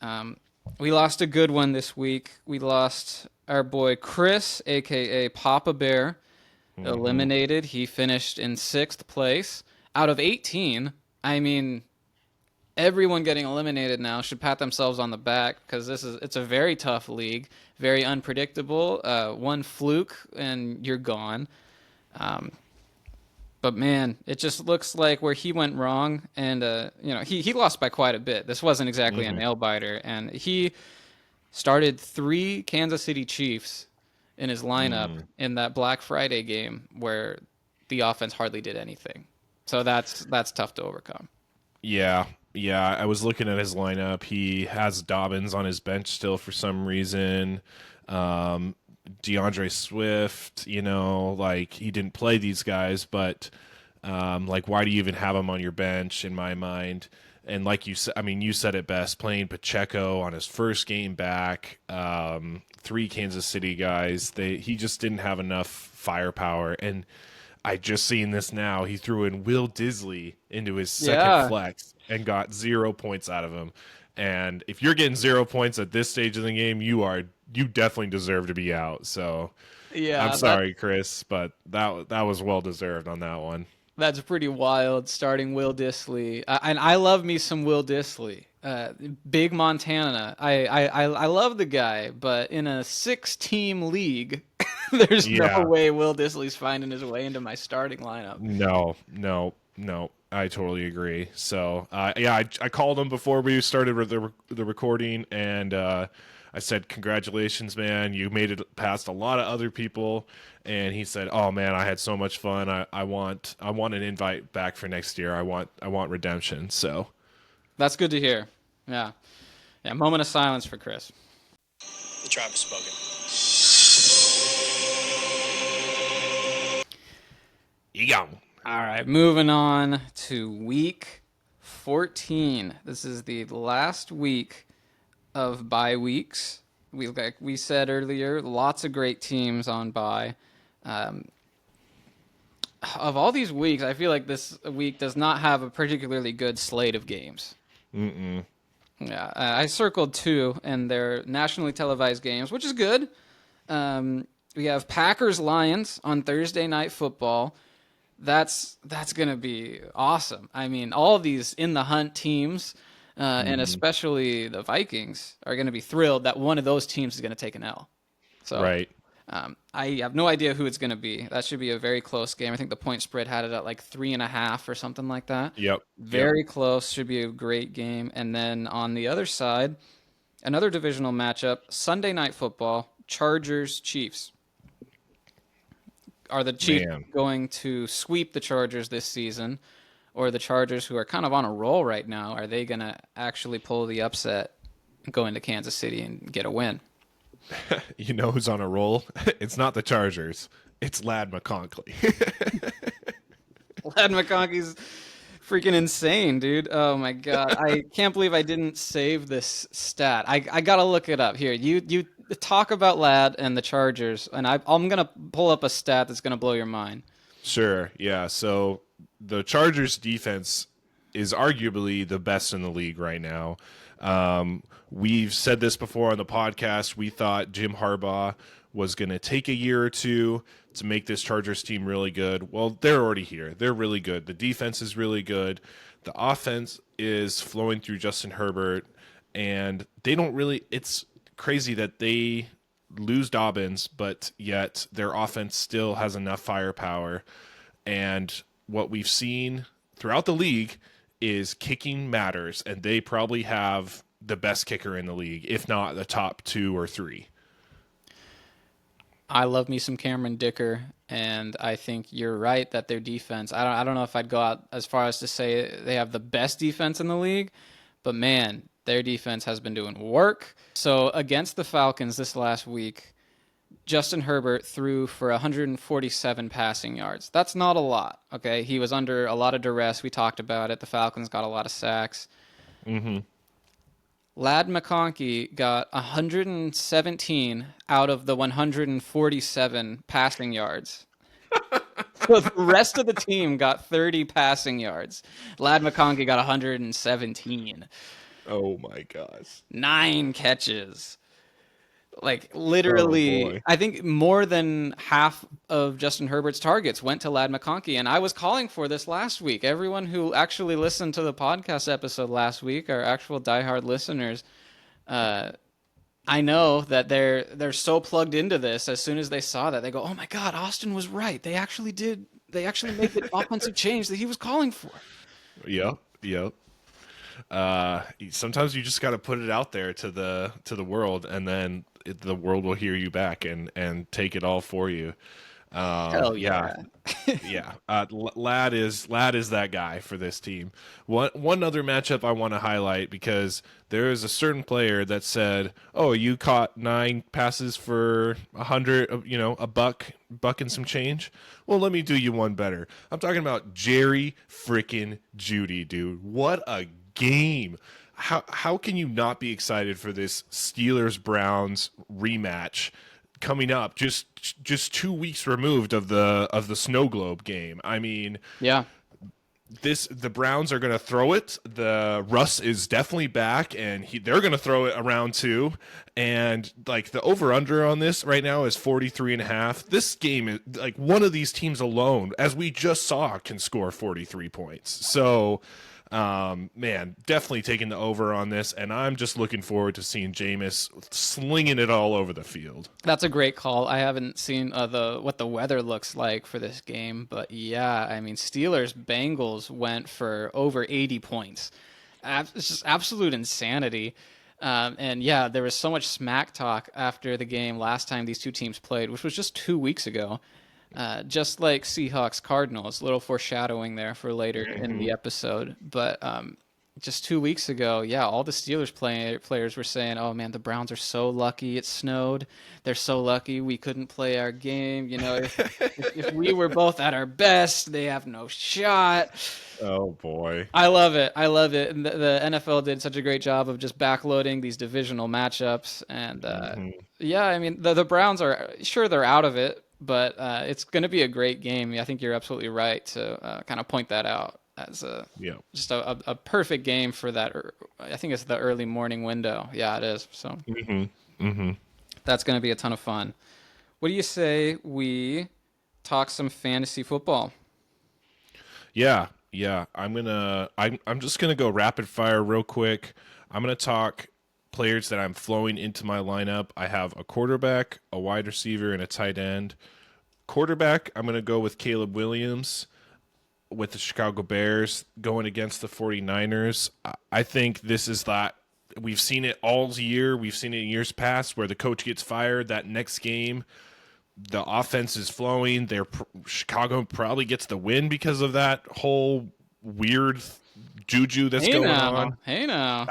Um, we lost a good one this week. We lost our boy Chris, aka Papa Bear, Hmm. eliminated. He finished in 6th place out of 18. I mean, everyone getting eliminated now should pat themselves on the back because it's a very tough league, very unpredictable. One fluke and you're gone. Um, but man, it just looks like where he went wrong, and he lost by quite a bit. This wasn't exactly a Hmm. nail biter, and he started 3 Kansas City Chiefs in his lineup Mm. in that Black Friday game where the offense hardly did anything. So that's tough to overcome. Yeah, yeah. I was looking at his lineup. He has Dobbins on his bench still for some reason. Um, DeAndre Swift, like he didn't play these guys, but like why do you even have him on your bench? In my mind, and like you said, I mean, you said it best. Playing Pacheco on his first game back, three Kansas City guys. He just didn't have enough firepower, and I just seen this now. He threw in Will Disley into his second Yeah. flex and got 0 points out of him. And if you're getting 0 points at this stage of the game, you definitely deserve to be out. So I'm Yeah, sorry, Chris, but that was well deserved on that one. that's pretty wild. Starting Will Disley, and I love me some Will Disley. Big Montana. I love the guy, but in a 6-team league, there's no Yeah, way Will Disley's finding his way into my starting lineup. no, no, no. I totally agree. So, yeah, I called him before we started the recording, and I said, "Congratulations, man! You made it past a lot of other people." And he said, "Oh man, I had so much fun. I want an invite back for next year. I want redemption." So, That's good to hear. Yeah, yeah. Moment of silence for Chris. The tribe has spoken. you go. All right, moving on to week 14. This is the last week of bye weeks. Like we said earlier, lots of great teams on bye. Um, of all these weeks, I feel like this week does not have a particularly good slate of games. Mm-mm. Yeah, I circled two, and they're nationally televised games, which is good. We have Packers Lions on Thursday Night Football. That's gonna be awesome. I mean, all these in the hunt teams, and Mm-hmm. especially the Vikings, are gonna be thrilled that one of those teams is gonna take an L. So Right. I have no idea who it's gonna be. That should be a very close game. I think the point spread had it at like 3.5 or something like that. Yep. Yep. Very close. Should be a great game. And then on the other side, another divisional matchup: Sunday Night Football, Chargers Chiefs. Are the Chiefs Man. going to sweep the Chargers this season, or the Chargers, who are kind of on a roll right now, are they going to actually pull the upset, go into Kansas City and get a win? You know who's on a roll? It's not the Chargers. It's Lad McConkey. Lad McConkey's freaking insane, dude. Oh my god, I can't believe I didn't save this stat. I gotta look it up here. You talk about Lad and the Chargers, and I'm gonna pull up a stat that's gonna blow your mind. Sure. Yeah. So the Chargers defense is arguably the best in the league right now. We've said this before on the podcast. We thought Jim Harbaugh was going to take a year or two to make this Chargers team really good. Well, they're already here. They're really good. The defense is really good. The offense is flowing through Justin Herbert, and they don't really. It's crazy that they lose Dobbins, but yet their offense still has enough firepower. And what we've seen throughout the league is kicking matters, and they probably have the best kicker in the league, if not the top two or three. I love me some Cameron Dicker, and I think you're right that their defense. I don't know if I'd go out as far as to say they have the best defense in the league, but man, their defense has been doing work. So against the Falcons this last week, Justin Herbert threw for 147 passing yards. That's not a lot, okay? He was under a lot of duress. We talked about it. The Falcons got a lot of sacks. Mm-hmm. Lad McConkey got 117 out of the 147 passing yards. So the rest of the team got 30 passing yards. Lad McConkey got 117. Oh my gosh. 9 catches. Like Oh literally, boy. I think more than half of Justin Herbert's targets went to Lad McConkey, and I was calling for this last week. Everyone who actually listened to the podcast episode last week, our actual diehard listeners, I know that they're so plugged into this. As soon as they saw that, they go, "Oh my God, Austin was right. They actually did. They actually made the offensive change that he was calling for." Yep. Yep. Sometimes you just got to put it out there to the world, and then the world will hear you back and take it all for you. Hell Yeah, yeah. yeah. Lad is that guy for this team. One other matchup I want to highlight because there is a certain player that said, "Oh, you caught 9 passes for 100, a buck and some change." Well, let me do you one better. I'm talking about Jerry frickin' Judy, dude. What a game! How can you not be excited for this Steelers Browns rematch coming up just 2 weeks removed of the snow globe game? I mean, Yeah. the Browns are going to throw it. The Russ is definitely back, and they're going to throw it around too. And like the over under on this right now is 43.5. This game is like one of these teams alone, as we just saw, can score 43 points. So man, definitely taking the over on this, and I'm just looking forward to seeing Jameis slinging it all over the field. That's a great call. I haven't seen what the weather looks like for this game, but yeah, I mean, Steelers Bengals went for over 80 points. It's just absolute insanity. And yeah, there was so much smack talk after the game last time these two teams played, which was just 2 weeks ago. Just like Seahawks Cardinals, a little foreshadowing there for later in the episode. But just 2 weeks ago, yeah, all the Steelers players were saying, "Oh man, the Browns are so lucky it snowed. They're so lucky we couldn't play our game. You know, if we were both at our best, they have no shot." Oh boy. I love it. I love it. And the NFL did such a great job of just backloading these divisional matchups. And yeah, I mean, the Browns are sure they're out of it, but it's going to be a great game. I think you're absolutely right to kind of point that out as Yeah. just a perfect game for that. I think it's the early morning window. Yeah, it is. So that's going to be a ton of fun. What do you say we talk some fantasy football? Yeah, yeah. I'm just gonna go rapid fire real quick. I'm gonna talk players that I'm flowing into my lineup. I have a quarterback, a wide receiver, and a tight end. Quarterback, I'm gonna go with Caleb Williams with the Chicago Bears going against the 49ers. I think this is that we've seen it all year. We've seen it in years past where the coach gets fired that next game the offense is flowing. Chicago probably gets the win because of that whole weird juju that's Hey going now, on. hey now.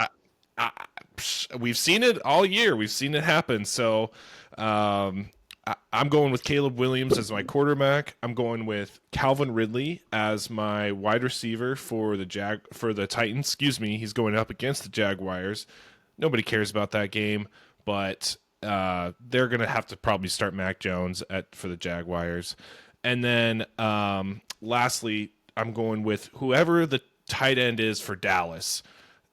We've seen it all year. We've seen it happen. So I'm going with Caleb Williams as my quarterback. I'm going with Calvin Ridley as my wide receiver for the Titans. Excuse me. He's going up against the Jaguars. Nobody cares about that game, but they're going to have to probably start Mac Jones for the Jaguars. And then lastly, I'm going with whoever the tight end is for Dallas.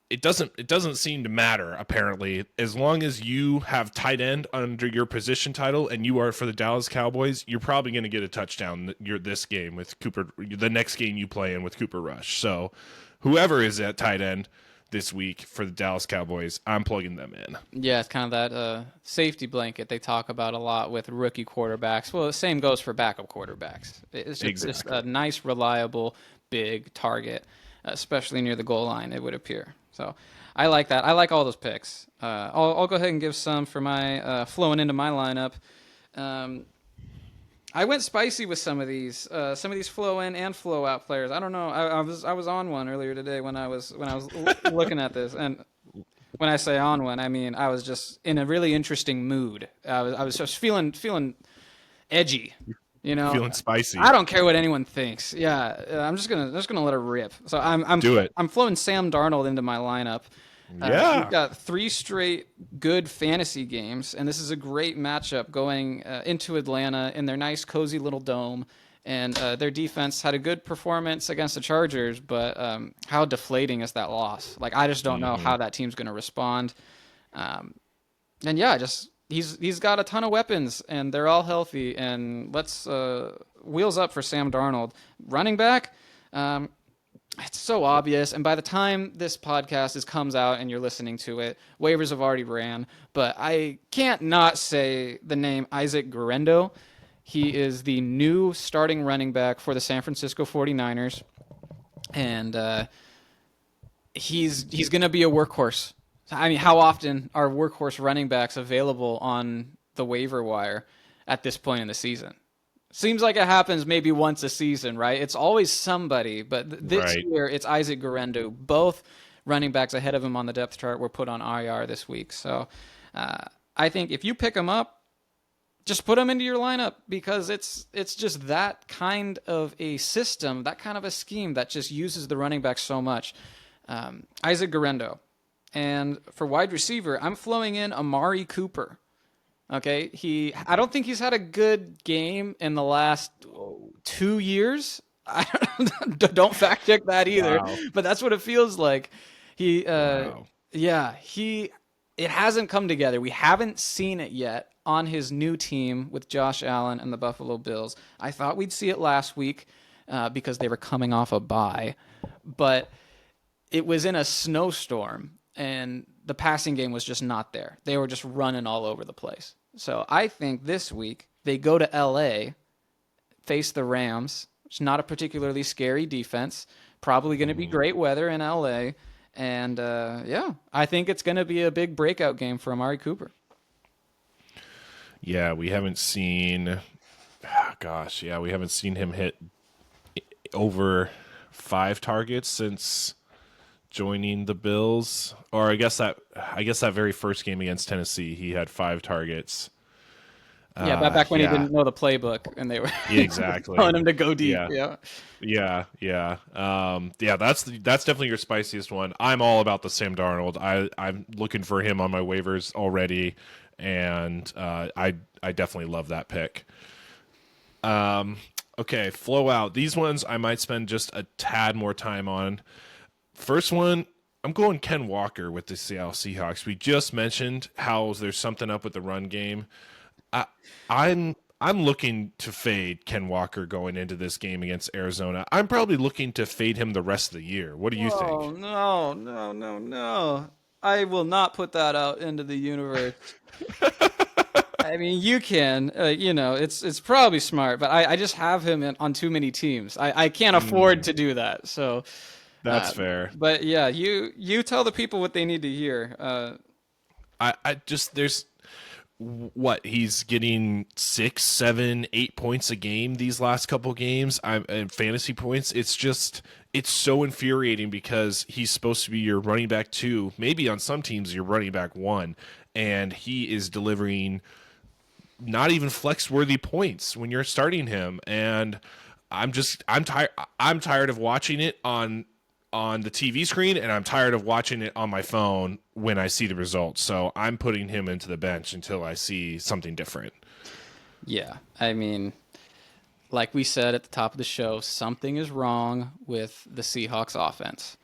It doesn't seem to matter, apparently, as long as you have tight end under your position title and you are for the Dallas Cowboys, you're probably going to get a touchdown this game with Cooper, the next game you play in with Cooper Rush. So whoever is at tight end this week for the Dallas Cowboys, I'm plugging them in. Yeah, it's kind of that safety blanket they talk about a lot with rookie quarterbacks. Well, the same goes for backup quarterbacks. It's just a nice, reliable, big target, especially near the goal line, it would appear. So I like that. I like all those picks. I'll go ahead and give some for my flowing into my lineup. I went spicy with some of these flow in and flow out players. I don't know. I was on one earlier today when I was looking at this, and when I say on one, I mean I was just in a really interesting mood. I was just feeling edgy, you know. Feeling spicy. I don't care what anyone thinks. Yeah, I'm just gonna let it rip. So Do it. I'm flowing Sam Darnold into my lineup. Yeah. We've got 3 straight good fantasy games, and this is a great matchup going into Atlanta in their nice, cozy little dome. And their defense had a good performance against the Chargers, but how deflating is that loss? Like, I just don't know how that team's going to respond. And yeah, he's got a ton of weapons, and they're all healthy. And let's wheels up for Sam Darnold. Running back. It's so obvious, and by the time this podcast comes out and you're listening to it, waivers have already ran, but I can't not say the name Isaac Guerendo. He is the new starting running back for the San Francisco 49ers, and he's going to be a workhorse. I mean, how often are workhorse running backs available on the waiver wire at this point in the season? Seems like it happens maybe once a season, right? It's always somebody, but this Right. year it's Isaac Guerrero. Both running backs ahead of him on the depth chart were put on IR this week. So uh, I think if you pick him up, just put him into your lineup because it's just that kind of a system, that kind of a scheme that just uses the running back so much. Isaac Guerrero. And for wide receiver, I'm flowing in Amari Cooper. Okay, I don't think he's had a good game in the last 2 years. I don't fact check that either, Wow. but that's what it feels like. He, Wow. yeah, it hasn't come together. We haven't seen it yet on his new team with Josh Allen and the Buffalo Bills. I thought we'd see it last week because they were coming off a bye, but it was in a snowstorm and the passing game was just not there. They were just running all over the place. So I think this week they go to LA, face the Rams. It's not a particularly scary defense. Probably going to be great weather in LA. And yeah, I think it's going to be a big breakout game for Amari Cooper. Yeah, we haven't seen. We haven't seen him hit over 5 targets since joining the Bills. Or I guess that very first game against Tennessee, he had 5 targets. Yeah, back when he Yeah, didn't know the playbook and they were exactly. telling him to go deep. Yeah. Yeah. Yeah. That's definitely your spiciest one. I'm all about the Sam Darnold. I'm looking for him on my waivers already, and I definitely love that pick. Okay, flow out. These ones I might spend just a tad more time on. First one, I'm going Ken Walker with the Seattle Seahawks. We just mentioned how there's something up with the run game. I'm looking to fade Ken Walker going into this game against Arizona. I'm probably looking to fade him the rest of the year. What do you Oh, think? no. I will not put that out into the universe. I mean, you can, it's probably smart, but I just have him on too many teams. I can't afford to do that. So, That's fair. but yeah, you tell the people what they need to hear. I just there's what he's getting 6, 7, 8 points a game these last couple games. And fantasy points. It's so infuriating because he's supposed to be your running back 2, maybe on some teams your running back 1, and he is delivering not even flex worthy points when you're starting him. And I'm tired of watching it on the TV screen, and I'm tired of watching it on my phone when I see the results. So I'm putting him into the bench until I see something different. Yeah, I mean, like we said at the top of the show, something is wrong with the Seahawks offense.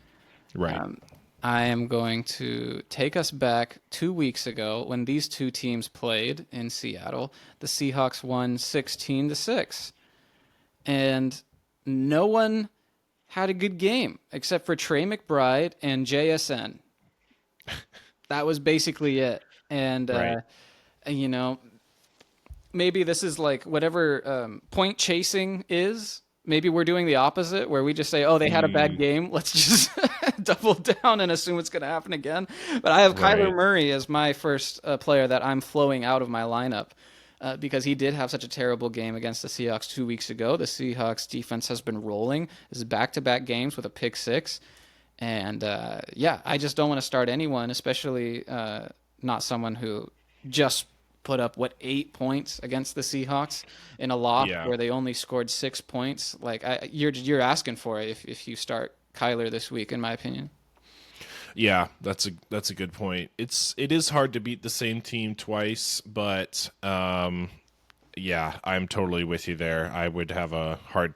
Right. I am going to take us back 2 weeks ago when these two teams played in Seattle. The Seahawks won 16-6, and no one had a good game except for Trey McBride and JSN. That was basically it. And Right. you know, maybe this is like whatever point chasing is. Maybe we're doing the opposite, where we just say, "Oh, they had a bad game. Let's just double down and assume it's going to happen again." But I have Kyler Right. Murray as my first player that I'm flowing out of my lineup because he did have such a terrible game against the Seahawks 2 weeks ago. The Seahawks defense has been rolling. This is back-to-back games with a pick six, and yeah, I just don't want to start anyone, especially not someone who just put up 8 points against the Seahawks in a loss Yeah. where they only scored 6 points. Like you're asking for it if you start Kyler this week, in my opinion. Yeah, that's a good point. It is hard to beat the same team twice, but yeah, I'm totally with you there. I would have a hard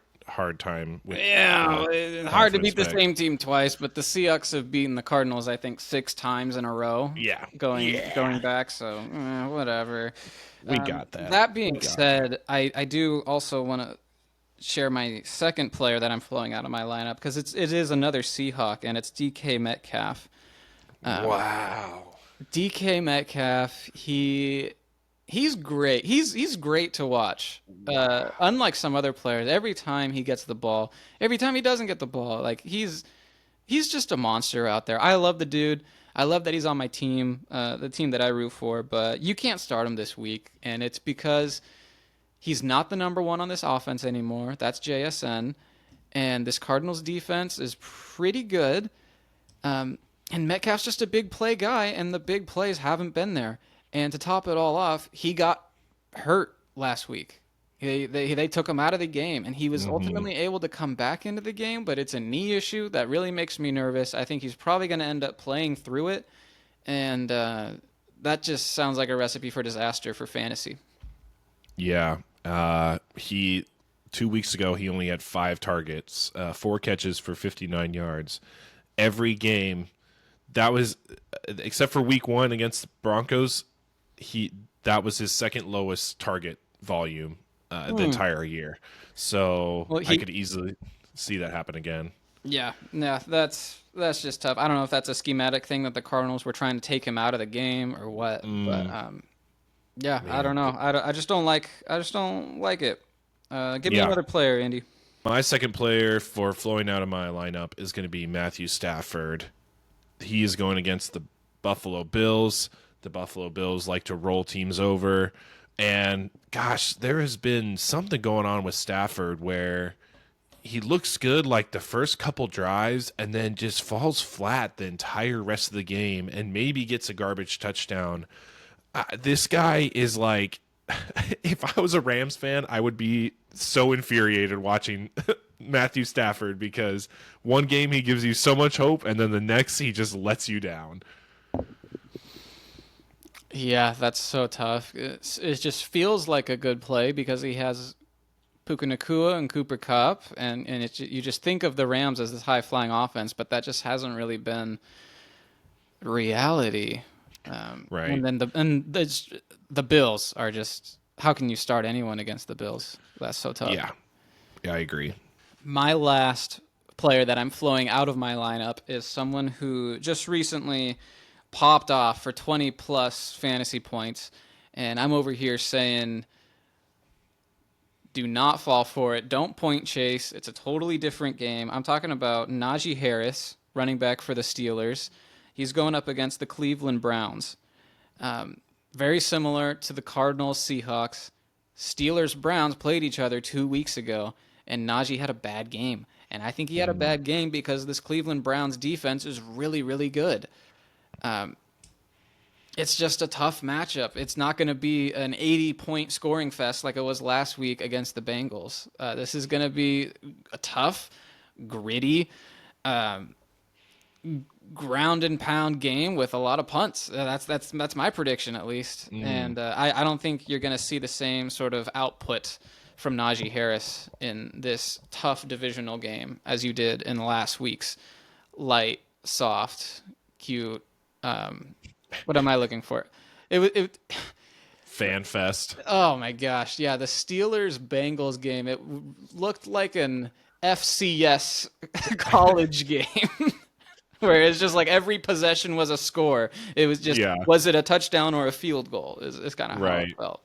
time with Yeah, hard to beat the pick. same team twice, but the Seahawks have beaten the Cardinals, I think, 6 times in a row. Yeah. Going back, so whatever. We got that. That being said, I do also want to share my second player that I'm flowing out of my lineup because it is another Seahawk, and it's DK Metcalf. Wow. DK Metcalf, he's great. He's great to watch. Unlike some other players, every time he gets the ball, every time he doesn't get the ball, like he's just a monster out there. I love the dude. I love that he's on my team, the team that I root for. But you can't start him this week, and it's because He's not the number one on this offense anymore. That's JSN. And this Cardinals defense is pretty good. And Metcalf's just a big play guy, and the big plays haven't been there. And to top it all off, he got hurt last week. They took him out of the game, and he was ultimately able to come back into the game, but it's a knee issue that really makes me nervous. I think he's probably going to end up playing through it, and that just sounds like a recipe for disaster for fantasy. Yeah. 2 weeks ago, he only had 5 targets, 4 catches for 59 yards. Every game, that was, except for week 1 against the Broncos, that was his second lowest target volume the entire year. So I could easily see that happen again. Yeah, that's just tough. I don't know if that's a schematic thing that the Cardinals were trying to take him out of the game or what, but yeah, man. I don't know. I just don't like it. Give me another player, Andy. My second player for flowing out of my lineup is going to be Matthew Stafford. He is going against the Buffalo Bills. The Buffalo Bills like to roll teams over. And, gosh, there has been something going on with Stafford where he looks good like the first couple drives and then just falls flat the entire rest of the game and maybe gets a garbage touchdown. This guy is like, if I was a Rams fan, I would be so infuriated watching Matthew Stafford because one game he gives you so much hope and then the next he just lets you down. Yeah, that's so tough. It just feels like a good play because he has Puka Nacua and Cooper Kupp, and you just think of the Rams as this high-flying offense, but that just hasn't really been reality. Right. And then the Bills are just, how can you start anyone against the Bills? That's so tough. Yeah, I agree. My last player that I'm flowing out of my lineup is someone who just recently popped off for 20 plus fantasy points, and I'm over here saying do not fall for it. Don't point chase. It's a totally different game. I'm talking about Najee Harris, running back for the Steelers. He's going up against the Cleveland Browns. Very similar to the Cardinals Seahawks. Steelers Browns played each other 2 weeks ago, and Najee had a bad game. And I think he had a bad game because this Cleveland Browns defense is really, really good. It's just a tough matchup. It's not going to be an 80-point scoring fest like it was last week against the Bengals. This is going to be a tough, gritty, ground and pound game with a lot of punts. That's my prediction at least. And I don't think you're going to see the same sort of output from Najee Harris in this tough divisional game as you did in last week's light, soft, cute. What am I looking for? It Fan fest. Oh my gosh, yeah, the Steelers Bengals game. It looked like an FCS college game where it's just like every possession was a score. It was just was it a touchdown or a field goal? Is kind of how it felt.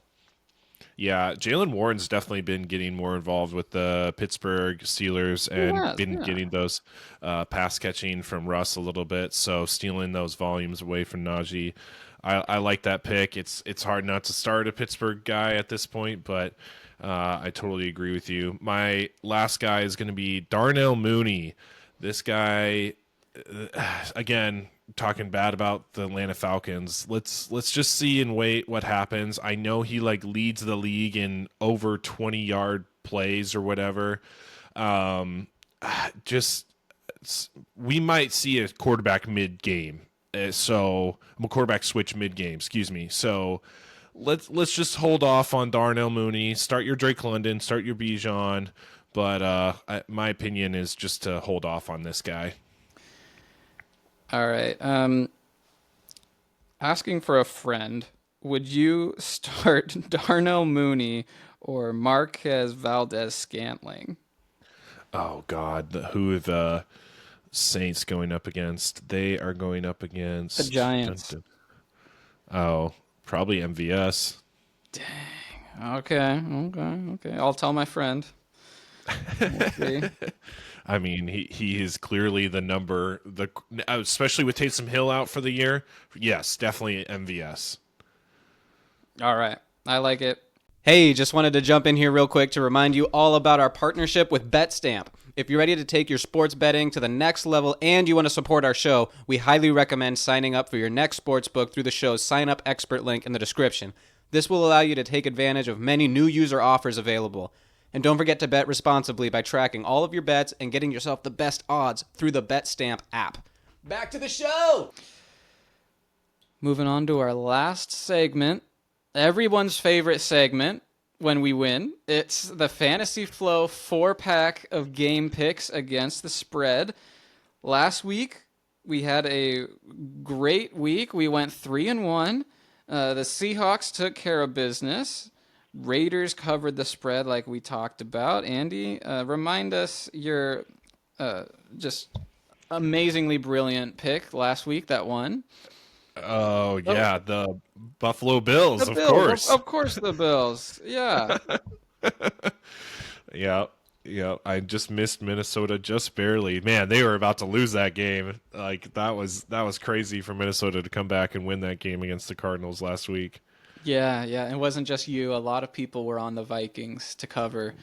Yeah, Jalen Warren's definitely been getting more involved with the Pittsburgh Steelers and getting those pass catching from Russ a little bit, so stealing those volumes away from Najee. I like that pick. It's hard not to start a Pittsburgh guy at this point, but I totally agree with you. My last guy is going to be Darnell Mooney. This guy, again, talking bad about the Atlanta Falcons. Let's just see and wait what happens. I know he leads the league in over 20-yard plays or whatever. We might see a quarterback mid-game. So a quarterback switch mid-game, excuse me. So let's just hold off on Darnell Mooney. Start your Drake London, start your Bijan, but my opinion is just to hold off on this guy. All right. Asking for a friend, would you start Darnell Mooney or Marquez Valdez-Scantling? Oh, God. Who are the Saints going up against? They are going up against... the Giants. Oh, probably MVS. Dang. Okay. I'll tell my friend. We'll see. I mean, he is clearly the number, especially with Taysom Hill out for the year. Yes, definitely MVS. All right. I like it. Hey, just wanted to jump in here real quick to remind you all about our partnership with BETSTAMP. If you're ready to take your sports betting to the next level and you want to support our show, we highly recommend signing up for your next sportsbook through the show's Signup Expert link in the description. This will allow you to take advantage of many new user offers available. And don't forget to bet responsibly by tracking all of your bets and getting yourself the best odds through the BetStamp app. Back to the show! Moving on to our last segment, everyone's favorite segment when we win. It's the Fantasy Flow 4-pack of game picks against the spread. Last week, we had a great week. We went 3-1. The Seahawks took care of business. Raiders covered the spread like we talked about. Andy, remind us your just amazingly brilliant pick last week that won. Oh yeah, the Buffalo Bills, The of Bills, course. of course the Bills. Yeah. Yeah, yeah. I just missed Minnesota just barely. Man, they were about to lose that game. Like that was crazy for Minnesota to come back and win that game against the Cardinals last week. Yeah. It wasn't just you. A lot of people were on the Vikings to cover.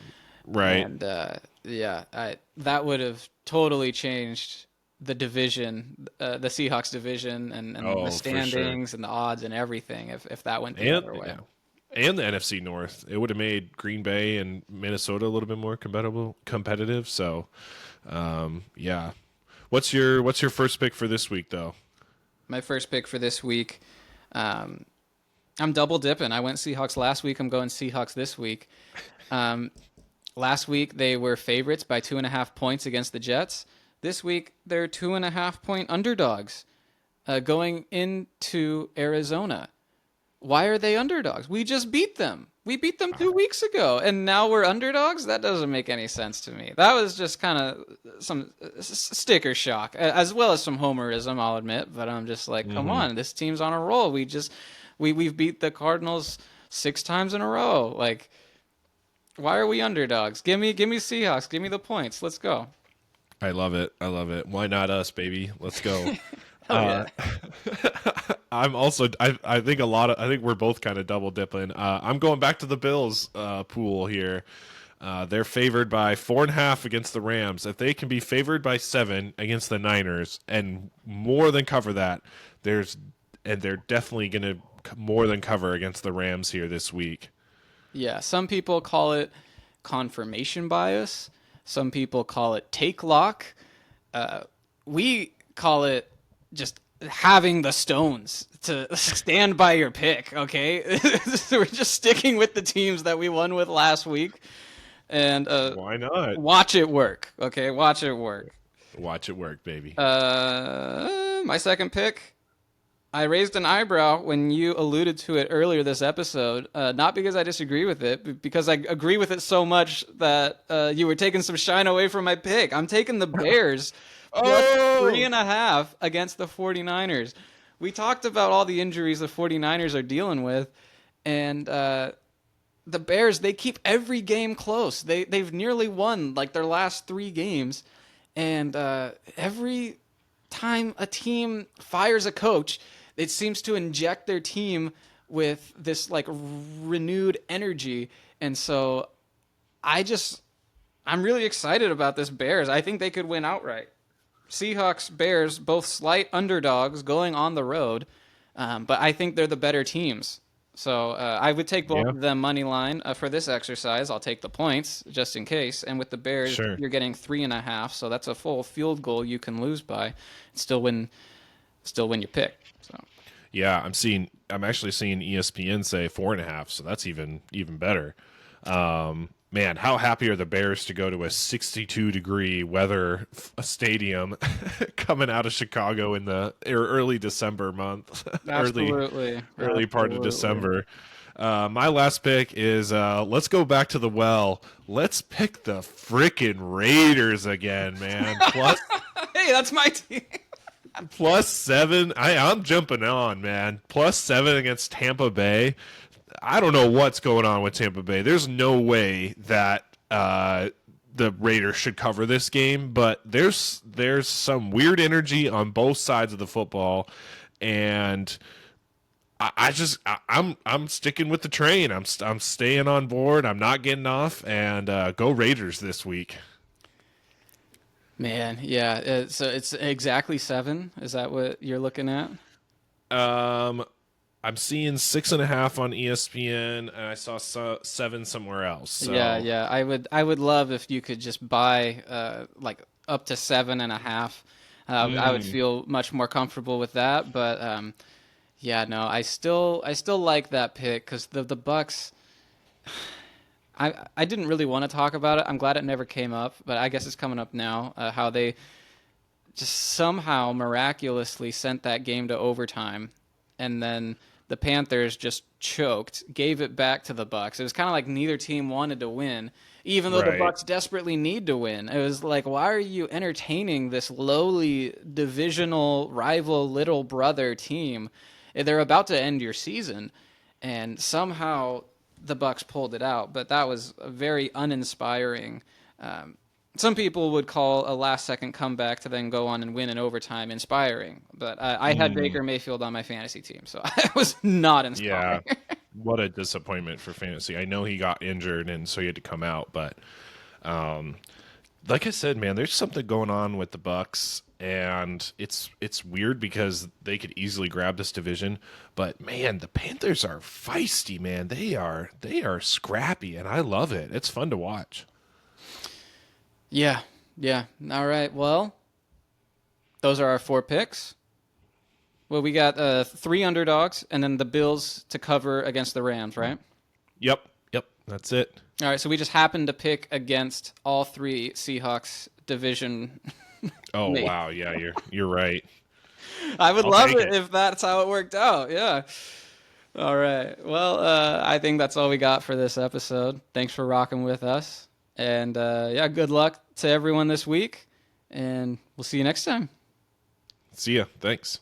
Right. And that would have totally changed the division, the Seahawks division, and Oh, the for standings and the odds and everything if that went the And other way. yeah. And the NFC North. It would have made Green Bay and Minnesota a little bit more competitive. So, yeah. What's your first pick for this week, though? My first pick for this week, I'm double dipping. I went Seahawks last week. I'm going Seahawks this week. Last week, they were favorites by 2.5 points against the Jets. This week, they're 2.5-point underdogs going into Arizona. Why are they underdogs? We just beat them. We beat them 2 weeks ago, and now we're underdogs? That doesn't make any sense to me. That was just kind of some sticker shock, as well as some homerism, I'll admit. But I'm just like, come on, this team's on a roll. We've beat the Cardinals 6 times in a row. Like, why are we underdogs? Give me Seahawks. Give me the points. Let's go. I love it. Why not us, baby? Let's go. Yeah. I'm also. I think we're both kind of double dipping. I'm going back to the Bills pool here. They're favored by 4.5 against the Rams. If they can be favored by 7 against the Niners and more than cover that, they're definitely going to more than cover against the Rams here this week. Yeah, some people call it confirmation bias. Some people call it take lock. We call it just having the stones to stand by your pick, okay? We're just sticking with the teams that we won with last week. And Why not? watch it work, okay? Watch it work. Watch it work, baby. My second pick, I raised an eyebrow when you alluded to it earlier this episode, not because I disagree with it, but because I agree with it so much that you were taking some shine away from my pick. I'm taking the Bears plus 3.5 against the 49ers. We talked about all the injuries the 49ers are dealing with, and the Bears, they keep every game close. They've nearly won like their last 3 games, and every time a team fires a coach, it seems to inject their team with this like renewed energy. And so I'm really excited about this Bears. I think they could win outright. Seahawks, Bears, both slight underdogs going on the road. But I think they're the better teams. So I would take both of them money line for this exercise. I'll take the points just in case. And with the Bears, You're getting 3.5. So that's a full field goal you can lose by and still win your pick. So Yeah, I'm actually seeing ESPN say 4.5, so that's even better. Man, how happy are the Bears to go to a 62-degree weather stadium coming out of Chicago in the early December month, early part of December. My last pick is let's go back to the well. Let's pick the frickin' Raiders again, man. Plus, hey, that's my team. +7. I'm jumping on, man. +7 against Tampa Bay. I don't know what's going on with Tampa Bay. There's no way that the Raiders should cover this game, but there's some weird energy on both sides of the football, and I'm sticking with the train. I'm staying on board. I'm not getting off. And go Raiders this week. Man, yeah. So it's exactly 7. Is that what you're looking at? I'm seeing 6.5 on ESPN, and I saw 7 somewhere else. So. Yeah, yeah. I would love if you could just buy like up to 7.5. I would feel much more comfortable with that. But yeah, no, I still like that pick because the Bucks. I didn't really want to talk about it. I'm glad it never came up, but I guess it's coming up now. How they just somehow miraculously sent that game to overtime, and then the Panthers just choked, gave it back to the Bucks. It was kind of like neither team wanted to win, even though the Right. Bucks desperately need to win. It was like, why are you entertaining this lowly divisional rival little brother team? They're about to end your season, and somehow the Bucks pulled it out. But that was a very uninspiring. Some people would call a last-second comeback to then go on and win in overtime inspiring. But I had Baker Mayfield on my fantasy team, so I was not inspired. Yeah. What a disappointment for fantasy. I know he got injured, and so he had to come out. But like I said, man, there's something going on with the Bucks, and it's weird because they could easily grab this division. But man, the Panthers are feisty, man. They are scrappy, and I love it. It's fun to watch. Yeah, yeah. All right. Well, those are our 4 picks. Well, we got 3 underdogs, and then the Bills to cover against the Rams, right? Yep. That's it. All right. So we just happened to pick against all 3 Seahawks division. Oh Me. wow, yeah, you're right. I would I'll love take it if that's how it worked out. Yeah. All right. Well, I think that's all we got for this episode. Thanks for rocking with us. And yeah, good luck to everyone this week. And we'll see you next time. See ya. Thanks.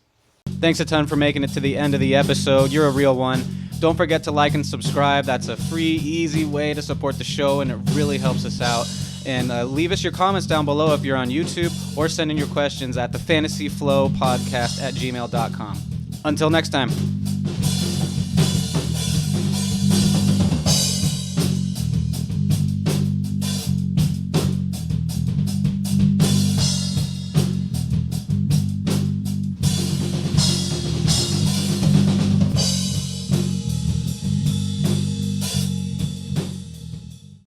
Thanks a ton for making it to the end of the episode. You're a real one. Don't forget to like and subscribe. That's a free, easy way to support the show, and it really helps us out. And leave us your comments down below if you're on YouTube, or send in your questions at thefantasyflowpodcast@gmail.com. Until next time.